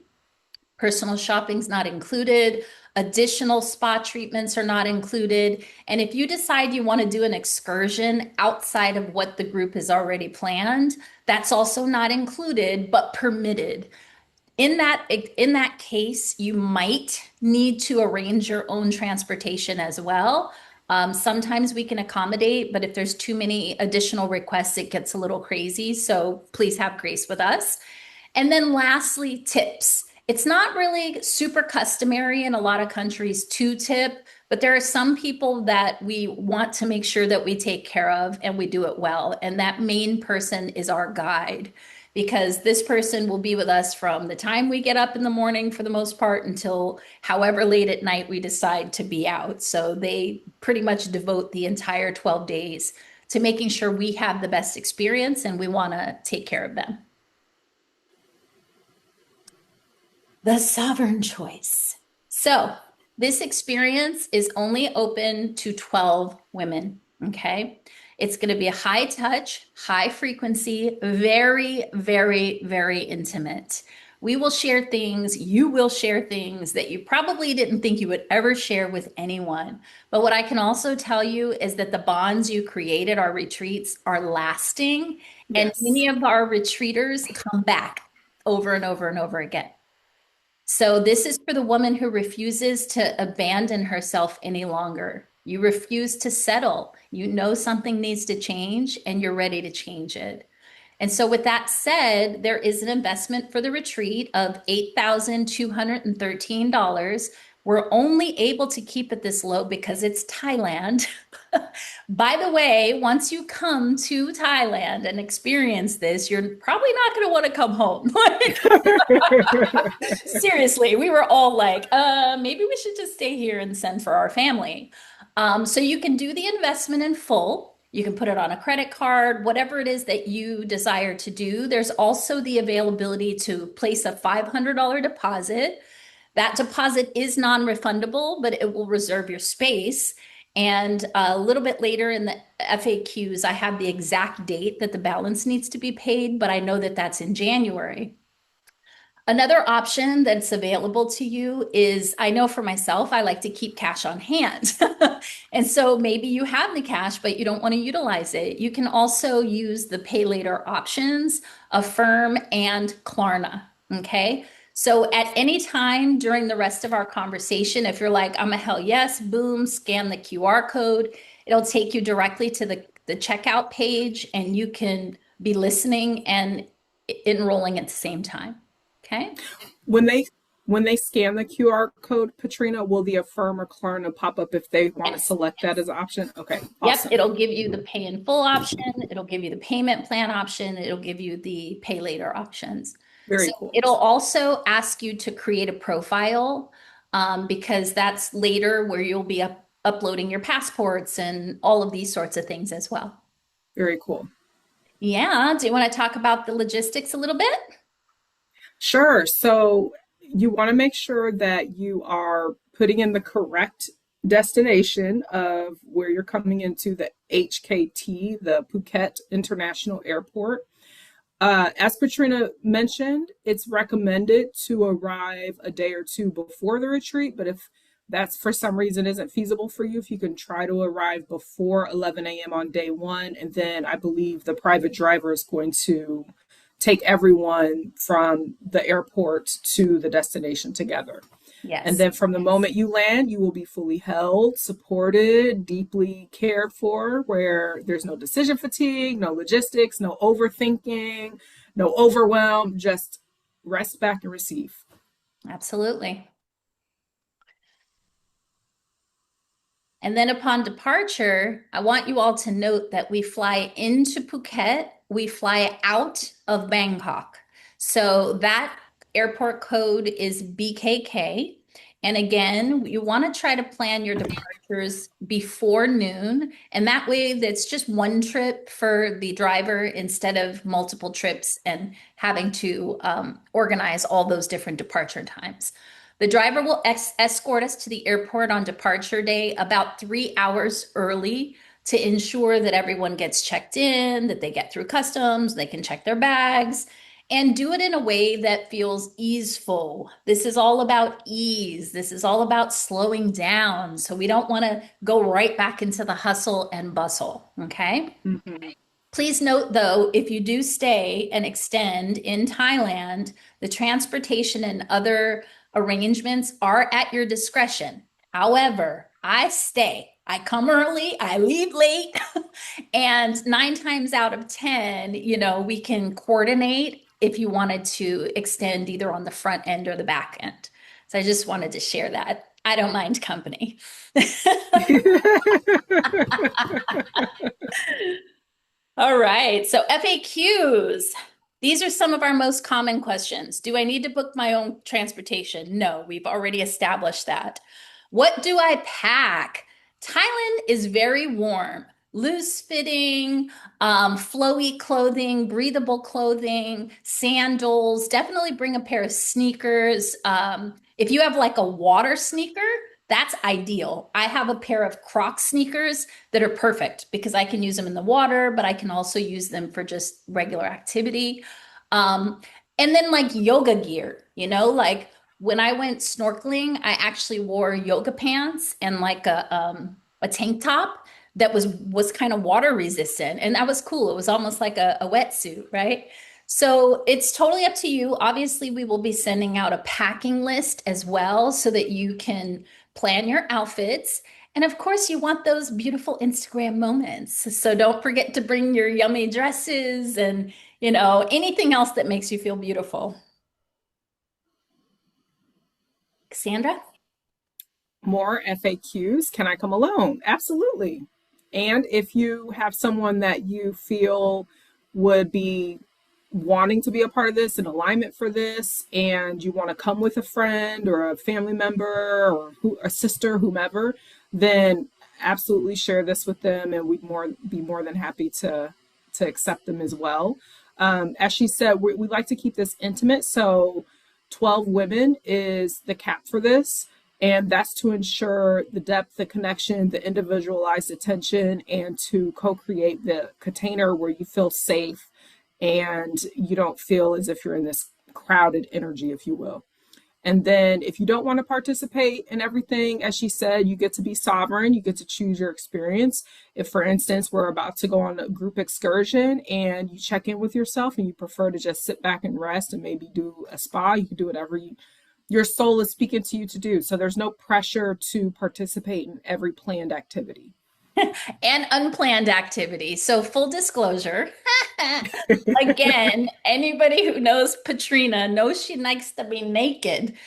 Personal shopping's not included. Additional spa treatments are not included. And if you decide you want to do an excursion outside of what the group has already planned, that's also not included, but permitted. In that case, you might need to arrange your own transportation as well. Sometimes we can accommodate, but if there's too many additional requests, it gets a little crazy. So please have grace with us. And then lastly, tips. It's not really super customary in a lot of countries to tip, but there are some people that we want to make sure that we take care of and we do it well. And that main person is our guide, because this person will be with us from the time we get up in the morning for the most part until however late at night we decide to be out. So they pretty much devote the entire 12 days to making sure we have the best experience, and we want to take care of them. The sovereign choice. So this experience is only open to 12 women, okay? It's going to be a high touch, high frequency, very, very, very intimate. We will share things, you will share things that you probably didn't think you would ever share with anyone. But what I can also tell you is that the bonds you create at our retreats are lasting, and Yes. many of our retreaters come back over and over and over again. So this is for the woman who refuses to abandon herself any longer. You refuse to settle. You know something needs to change and you're ready to change it. And so with that said, there is an investment for the retreat of $8,213. We're only able to keep it this low because it's Thailand. By the way, once you come to Thailand and experience this, you're probably not going to want to come home. Seriously, we were all like, maybe we should just stay here and send for our family. So you can do the investment in full. You can put it on a credit card, whatever it is that you desire to do. There's also the availability to place a $500 deposit. That deposit is non-refundable, but it will reserve your space. And a little bit later in the FAQs, I have the exact date that the balance needs to be paid, but I know that that's in January. Another option that's available to you is, I know for myself, I like to keep cash on hand. And so maybe you have the cash, but you don't want to utilize it. You can also use the pay later options, Affirm and Klarna. Okay. So at any time during the rest of our conversation, if you're like, I'm a hell yes, boom, scan the QR code. It'll take you directly to the checkout page, and you can be listening and enrolling at the same time. Okay. When they scan the QR code, Patrina, will the Affirm or Klarna pop up if they want to Yes. select that as an option? Okay. Yep, Awesome. it'll give you the pay in full option, it'll give you the payment plan option, it'll give you the pay later options. Very So cool. it'll also ask you to create a profile, because that's later where you'll be uploading your passports and all of these sorts of things as well. Very cool. Yeah, do you want to talk about the logistics a little bit? Sure. So you want to make sure that you are putting in the correct destination of where you're coming into, the HKT, the Phuket International Airport. As Patrina mentioned, it's recommended to arrive a day or two before the retreat, but if that's for some reason isn't feasible for you, if you can try to arrive before 11 a.m. on day one, and then I believe the private driver is going to take everyone from the airport to the destination together. Yes. And then from the moment you land, you will be fully held, supported, deeply cared for, where there's no decision fatigue, no logistics, no overthinking, no overwhelm, just rest back and receive. Absolutely. And then upon departure, I want you all to note that we fly into Phuket, we fly out of Bangkok. So that airport code is BKK. And again, you want to try to plan your departures before noon. And that way, that's just one trip for the driver instead of multiple trips and having to organize all those different departure times. The driver will escort us to the airport on departure day about 3 hours early to ensure that everyone gets checked in, that they get through customs, they can check their bags, and do it in a way that feels easeful. This is all about ease. This is all about slowing down. So we don't want to go right back into the hustle and bustle. Okay. Mm-hmm. Please note, though, if you do stay and extend in Thailand, the transportation and other arrangements are at your discretion. However, I stay. I come early, I leave late, and 9 times out of 10, we can coordinate if you wanted to extend either on the front end or the back end. So I just wanted to share that. I don't mind company. All right. So FAQs. These are some of our most common questions. Do I need to book my own transportation? No, we've already established that. What do I pack? Thailand is very warm. Loose fitting, flowy clothing, breathable clothing, sandals. Definitely bring a pair of sneakers. If you have like a water sneaker, that's ideal. I have a pair of Crocs sneakers that are perfect because I can use them in the water, but I can also use them for just regular activity. Um, and then like yoga gear, like when I went snorkeling, I actually wore yoga pants and like a tank top that was kind of water resistant, and that was cool. It was almost like a wetsuit, right? So it's totally up to you. Obviously, we will be sending out a packing list as well so that you can plan your outfits. And of course, you want those beautiful Instagram moments. So don't forget to bring your yummy dresses and, anything else that makes you feel beautiful. Cassandra? More FAQs. Can I come alone? Absolutely. And if you have someone that you feel would be wanting to be a part of this, in alignment for this, and you want to come with a friend or a family member or a sister, whomever, then absolutely share this with them, and we'd be more than happy to accept them as well. As she said, we like to keep this intimate, so 12 women is the cap for this. And that's to ensure the depth, the connection, the individualized attention, and to co-create the container where you feel safe and you don't feel as if you're in this crowded energy, if you will. And then if you don't want to participate in everything, as she said, you get to be sovereign. You get to choose your experience. If, for instance, we're about to go on a group excursion and you check in with yourself and you prefer to just sit back and rest and maybe do a spa, you can do whatever your soul is speaking to you to do. So there's no pressure to participate in every planned activity. And unplanned activity. So full disclosure, again, anybody who knows Patrina knows she likes to be naked.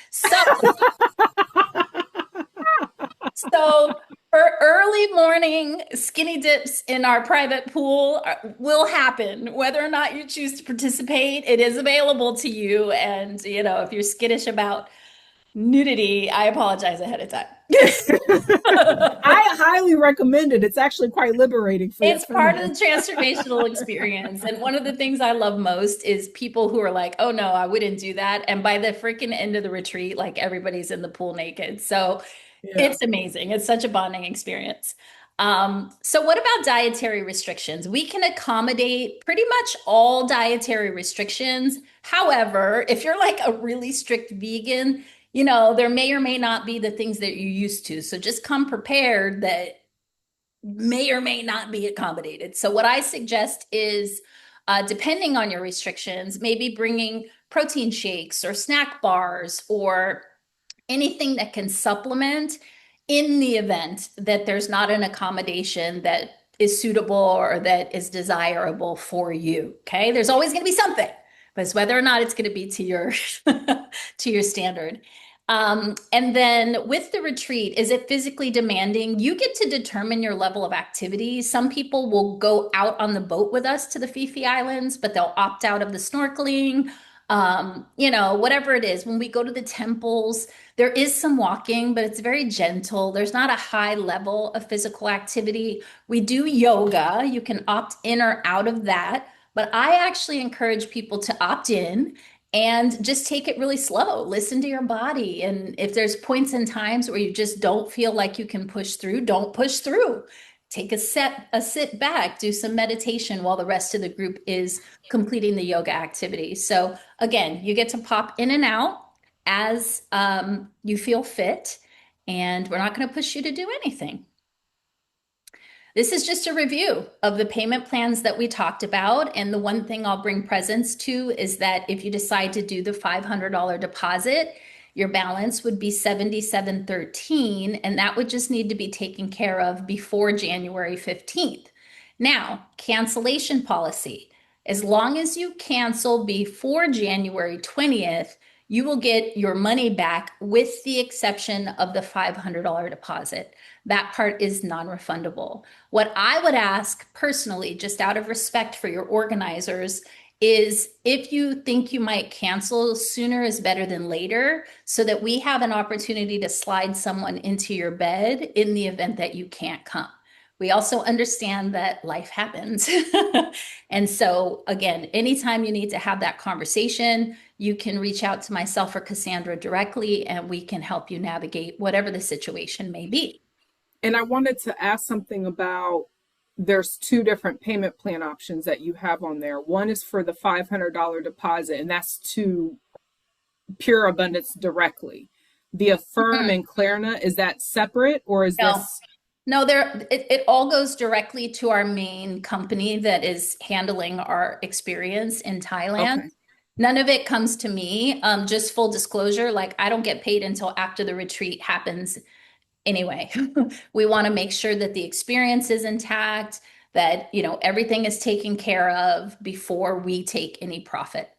So for early morning skinny dips in our private pool will happen. Whether or not you choose to participate, it is available to you. And, if you're skittish about nudity, I apologize ahead of time. I highly recommend it. It's actually quite liberating for It's part of the transformational experience. And one of the things I love most is people who are like, oh no, I wouldn't do that. And by the freaking end of the retreat, like everybody's in the pool naked. So It's amazing. It's such a bonding experience. So what about dietary restrictions? We can accommodate pretty much all dietary restrictions. However, if you're like a really strict vegan, there may or may not be the things that you're used to. So just come prepared that may or may not be accommodated. So what I suggest is, depending on your restrictions, maybe bringing protein shakes or snack bars or anything that can supplement in the event that there's not an accommodation that is suitable or that is desirable for you. Okay. There's always going to be something, but it's whether or not it's going to be to your to your standard. And then with the retreat, is it physically demanding? You get to determine your level of activity. Some people will go out on the boat with us to the Phi Phi Islands, but they'll opt out of the snorkeling. Whatever it is. When we go to the temples, there is some walking, but it's very gentle. There's not a high level of physical activity. We do yoga. You can opt in or out of that. But I actually encourage people to opt in and just take it really slow. Listen to your body. And if there's points and times where you just don't feel like you can push through, don't push through. Take a sit back, do some meditation while the rest of the group is completing the yoga activity. So again, you get to pop in and out as you feel fit, and we're not going to push you to do anything. This is just a review of the payment plans that we talked about. And the one thing I'll bring presence to is that if you decide to do the $500 deposit, your balance would be $77.13, and that would just need to be taken care of before January 15th. Now, cancellation policy. As long as you cancel before January 20th, you will get your money back with the exception of the $500 deposit. That part is non-refundable. What I would ask personally, just out of respect for your organizers, is if you think you might cancel, sooner is better than later, so that we have an opportunity to slide someone into your bed in the event that you can't come. We also understand that life happens. And so, again, anytime you need to have that conversation, you can reach out to myself or Casandra directly, and we can help you navigate whatever the situation may be. And I wanted to ask something about, there's two different payment plan options that you have on there. One is for the $500 deposit, and that's to Pure Abundance directly. The Affirm and Klarna, is that separate, or is this? No, it all goes directly to our main company that is handling our experience in Thailand. Okay. None of it comes to me. Just full disclosure, like I don't get paid until after the retreat happens anyway. We want to make sure that the experience is intact, that everything is taken care of before we take any profit.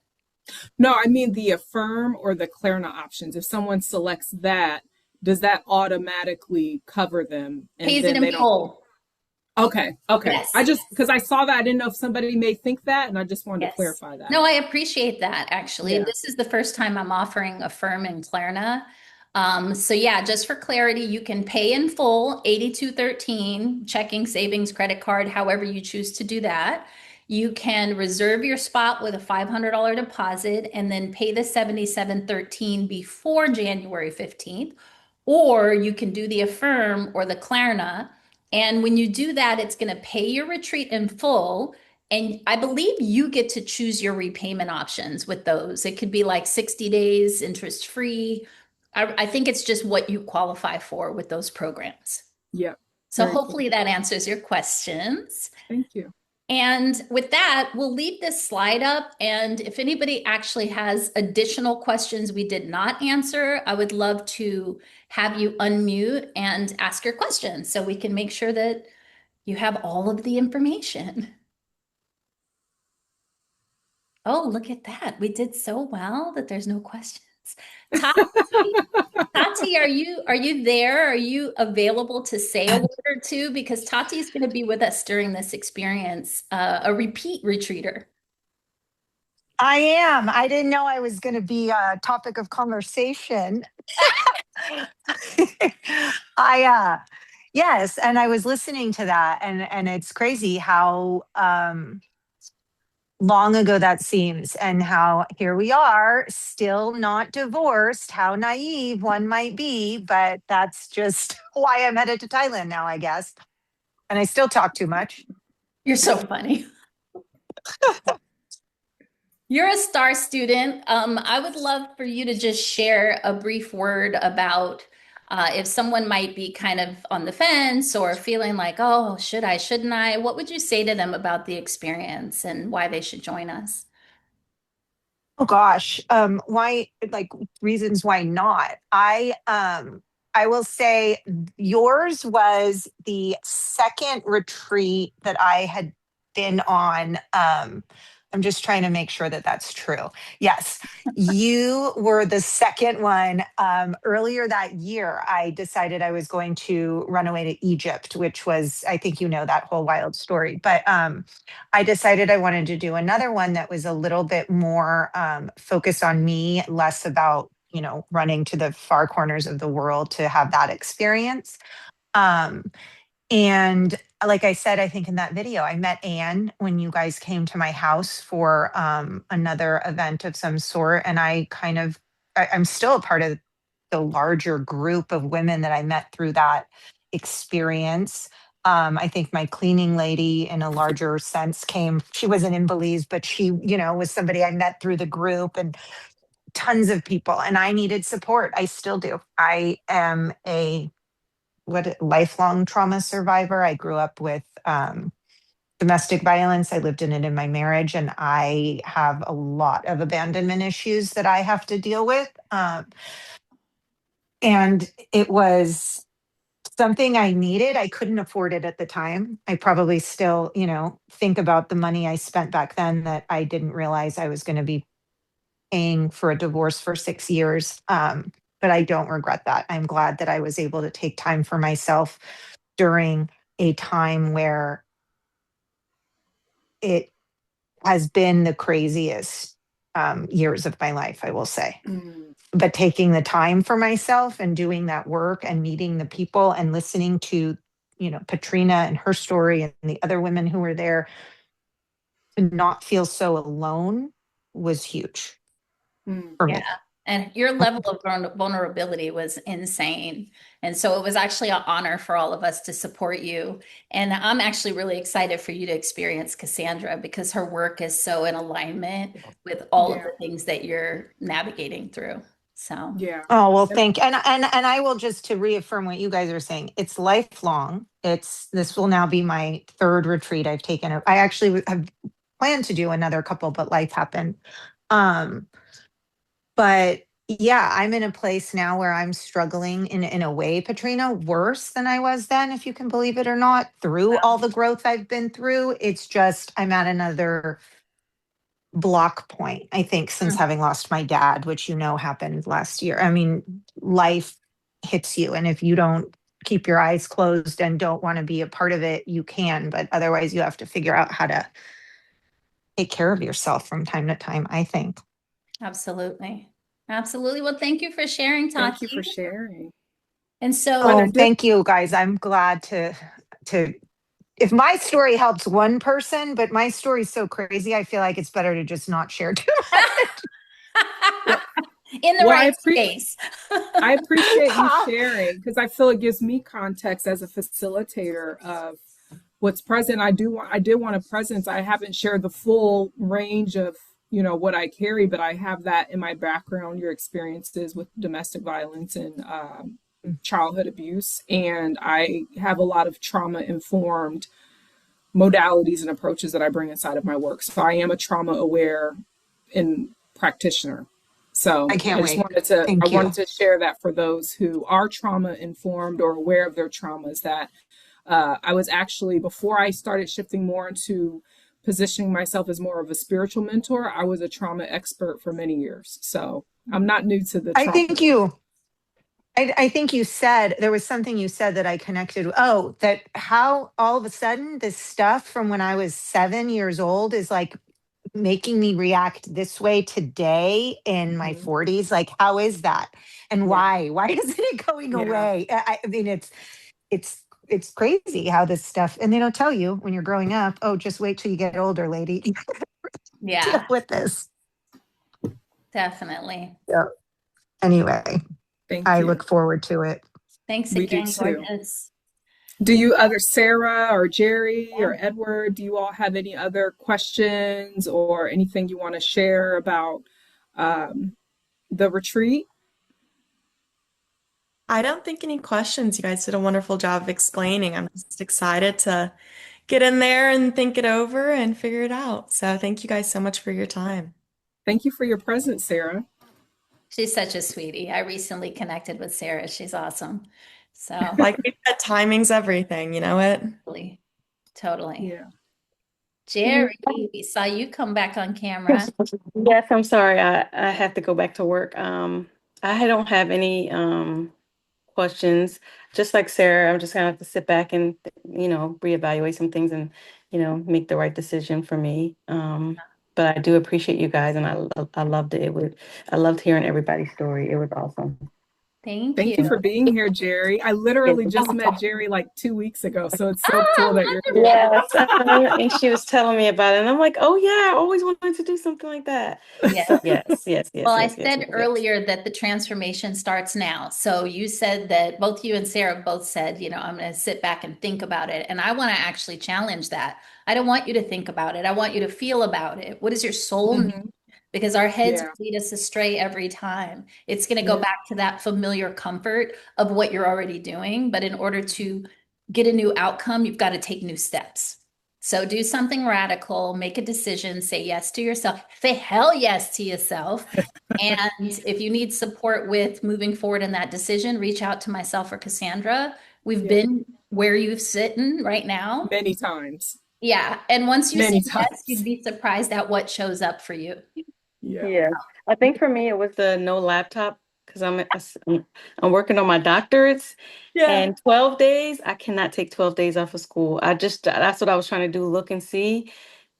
No, I mean the Affirm or the Klarna options. If someone selects that, does that automatically cover them? And Pays then it they in don't. full. Okay. Yes. I just, because I saw that, I didn't know if somebody may think that, and I just wanted to Yes. clarify that. No, I appreciate that actually. Yeah. This is the first time I'm offering Affirm and Klarna. So yeah, just for clarity, you can pay in full, 8213, checking, savings, credit card, however you choose to do that. You can reserve your spot with a $500 deposit and then pay the 7713 before January 15th, or you can do the Affirm or the Klarna. And when you do that, it's going to pay your retreat in full. And I believe you get to choose your repayment options with those. It could be like 60 days interest free. I think it's just what you qualify for with those programs. Yeah. So Very hopefully cool. that answers your questions. Thank you. And with that, we'll leave this slide up. And if anybody actually has additional questions we did not answer, I would love to have you unmute and ask your questions so we can make sure that you have all of the information. Oh, look at that. We did so well that there's no questions. Tati, are you there? Are you available to say a word or two? Because Tati is going to be with us during this experience, a repeat retreater. I am. I didn't know I was going to be a topic of conversation. Yes, and I was listening to that, and it's crazy how long ago that seems, and how here we are still not divorced. How naive one might be, but that's just why I'm headed to Thailand now, I guess. And I still talk too much. You're so funny. You're a star student. I would love for you to just share a brief word about if someone might be kind of on the fence or feeling like, oh, should I, shouldn't I? What would you say to them about the experience and why they should join us? Oh gosh, why, like, reasons why not? I will say yours was the second retreat that I had been on. I'm just trying to make sure that that's true. Yes, you were the second one. Earlier that year, I decided I was going to run away to Egypt, which was, I think you know that whole wild story. But I decided I wanted to do another one that was a little bit more focused on me, less about, running to the far corners of the world to have that experience. Um, and like I said, I think in that video, I met Anne when you guys came to my house for another event of some sort. And I'm still a part of the larger group of women that I met through that experience. I think my cleaning lady, in a larger sense, she wasn't in Belize, but she, was somebody I met through the group, and tons of people. And I needed support. I still do. I am a lifelong trauma survivor. I grew up with domestic violence. I lived in it in my marriage, and I have a lot of abandonment issues that I have to deal with. And it was something I needed. I couldn't afford it at the time. I probably still, think about the money I spent back then that I didn't realize I was going to be paying for a divorce for 6 years. But I don't regret that. I'm glad that I was able to take time for myself during a time where it has been the craziest years of my life, I will say. But taking the time for myself and doing that work and meeting the people and listening to, Patrina and her story and the other women who were there, to not feel so alone was huge for Yeah. me. And your level of vulnerability was insane. And so it was actually an honor for all of us to support you. And I'm actually really excited for you to experience Cassandra, because her work is so in alignment with all of Yeah. the things that you're navigating through. So, Yeah. Oh, well, thank and I will, just to reaffirm what you guys are saying, it's lifelong. This will now be my third retreat I've taken. I actually have planned to do another couple, but life happened. Um, but yeah, I'm in a place now where I'm struggling in a way, Patrina, worse than I was then, if you can believe it or not, through all the growth I've been through. It's just, I'm at another block point, I think, since having lost my dad, which happened last year. I mean, life hits you. And if you don't keep your eyes closed and don't want to be a part of it, you can. But otherwise, you have to figure out how to take care of yourself from time to time, I think. absolutely. Absolutely. Well, thank you for sharing, Thank you Tati. for sharing. And When I so, Oh, did, thank you guys. I'm glad to if my story helps one person, but my story's so crazy, I feel like it's better to just not share too much. well, in the well, right space. I appreciate you sharing, because I feel it gives me context as a facilitator of what's present. I did want a presence. I haven't shared the full range of, what I carry, but I have that in my background, your experiences with domestic violence and childhood abuse. And I have a lot of trauma informed modalities and approaches that I bring inside of my work. So I am a trauma aware and practitioner. I So can't wait. I Thank you. wanted to share that for those who are trauma informed or aware of their traumas, that I was actually, before I started shifting more into positioning myself as more of a spiritual mentor, I was a trauma expert for many years. So I'm not new to the I trauma. think you I think you said there was something you said that I connected. Oh, that how all of a sudden this stuff from when I was 7 years old is like making me react this way today in my Mhm. 40s. Like, how is that? And Yeah. why? Why isn't it going Yeah. away? I mean, it's crazy how this stuff, and they don't tell you when you're growing up, oh, just wait till you get older, lady. Deal Yeah, with this. definitely. Yeah. Anyway, Thank I you. look forward to it. Thanks We do again, too. gorgeous. Do you, other Sarah or Jerry or Edward, do you all have any other questions or anything you want to share about um, the retreat? I don't think any questions. You guys did a wonderful job of explaining. I'm just excited to get in there and think it over and figure it out. So thank you guys so much for your time. Thank you for your presence, Sarah. She's such a sweetie. I recently connected with Sarah. She's awesome. So, Like we said, timing's everything, you know it? totally, totally. Yeah. Jerry, we saw you come back on camera. Yes, yes, I'm sorry. I have to go back to work. I don't have any questions. Just like Sarah, I'm just gonna have to sit back and reevaluate some things and make the right decision for me. But I do appreciate you guys, and I loved it. I loved hearing everybody's story. It was awesome. Thank Thank you you. for being here, Jerry. I Yes, literally just met Jerry like 2 weeks ago, so it's so Oh, cool that you're here. wonderful. yes. And she was telling me about it, and I'm like, oh yeah, I always wanted to do something like that. Yeah. So yes, yes, yes, Well, I yes, yes, said yes, yes. earlier that the transformation starts now. So you said that both you and Sarah both said, I'm going to sit back and think about it. And I want to actually challenge that. I don't want you to think about it. I want you to feel about it. What does your soul need? Hmm. Because our heads Yeah, lead us astray every time. It's going to go yeah, back to that familiar comfort of what you're already doing. But in order to get a new outcome, you've got to take new steps. So do something radical, make a decision, say yes to yourself, say hell yes to yourself. And if you need support with moving forward in that decision, reach out to myself or Cassandra. We've yeah. been where you've sitting right now. Many times, Yeah. And once you say many yes, you'd times. be surprised at what shows up for you. Yeah. Yeah, I think for me it was the no laptop because I'm working on my doctorates, Yeah. and 12 days I cannot take 12 days off of school. That's what I was trying to do, look and see,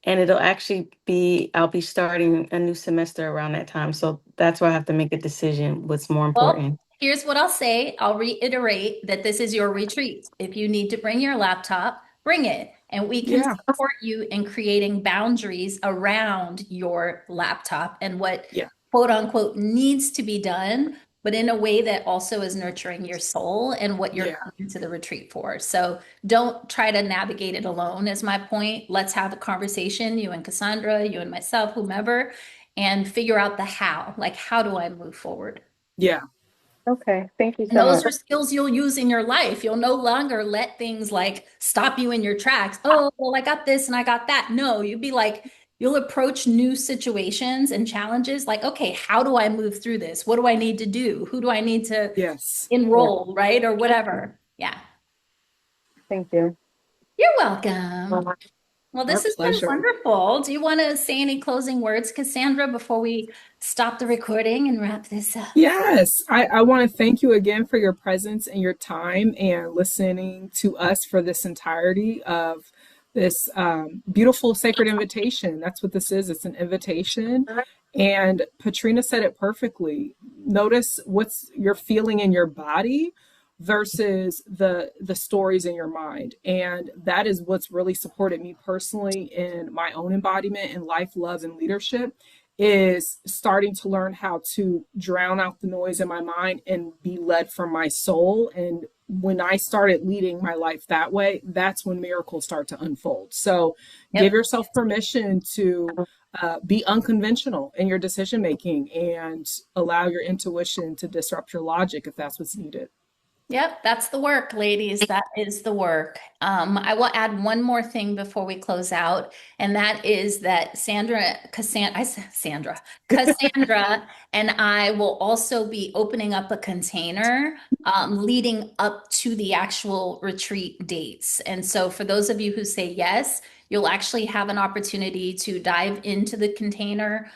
and I'll be starting a new semester around that time. So that's why I have to make a decision what's more Well, important. here's what I'll say. I'll reiterate that this is your retreat. If you need to bring your laptop, bring it. And we can Yeah. support you in creating boundaries around your laptop and what Yeah. quote unquote needs to be done, but in a way that also is nurturing your soul and what you're Yeah. coming to the retreat for. So don't try to navigate it alone, is my point. Let's have a conversation, you and Cassandra, you and myself, whomever, and figure out the how. Like, how do I move forward? Yeah. Okay, thank you And so those much. are skills you'll use in your life. You'll no longer let things like stop you in your tracks. Oh, well, I got this and I got that. No, you'd be like, you'll approach new situations and challenges like, okay, how do I move through this? What do I need to do? Who do I need to Yes. Yeah, enroll, right? Or whatever. Yeah. thank you. You're welcome. Well, Our this has been pleasure. wonderful. Do you want to say any closing words, Cassandra, before we stop the recording and wrap this up? Yes, I want to thank you again for your presence and your time and listening to us for this entirety of this beautiful sacred invitation. That's what this is. It's an invitation. And Patrina said it perfectly. Notice what's you're feeling in your body versus the stories in your mind. And that is what's really supported me personally in my own embodiment in life, love, and leadership is starting to learn how to drown out the noise in my mind and be led from my soul. And when I started leading my life that way, that's when miracles start to unfold. So give Yep. yourself permission to be unconventional in your decision making and allow your intuition to disrupt your logic if that's what's needed. Yep, that's the work, ladies. That is the work. I will add one more thing before we close out, and that is that Cassandra and I will also be opening up a container leading up to the actual retreat dates. And so for those of you who say yes, you'll actually have an opportunity to dive into the container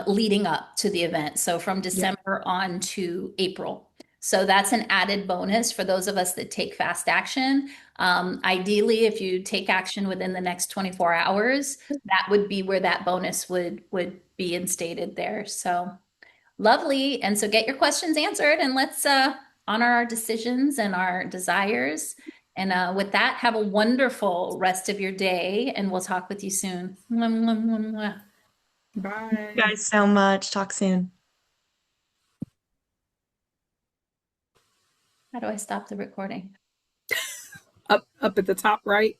leading up to the event. So from Yeah. December on to April. So that's an added bonus for those of us that take fast action. Ideally, if you take action within the next 24 hours, that would be where that bonus would be instated there. So lovely. And so get your questions answered and let's honor our decisions and our desires. And with that, have a wonderful rest of your day, and we'll talk with you soon. Mwah, mwah, mwah, mwah. Bye. You guys so much. Talk soon. How do I stop the recording? Up at the top right.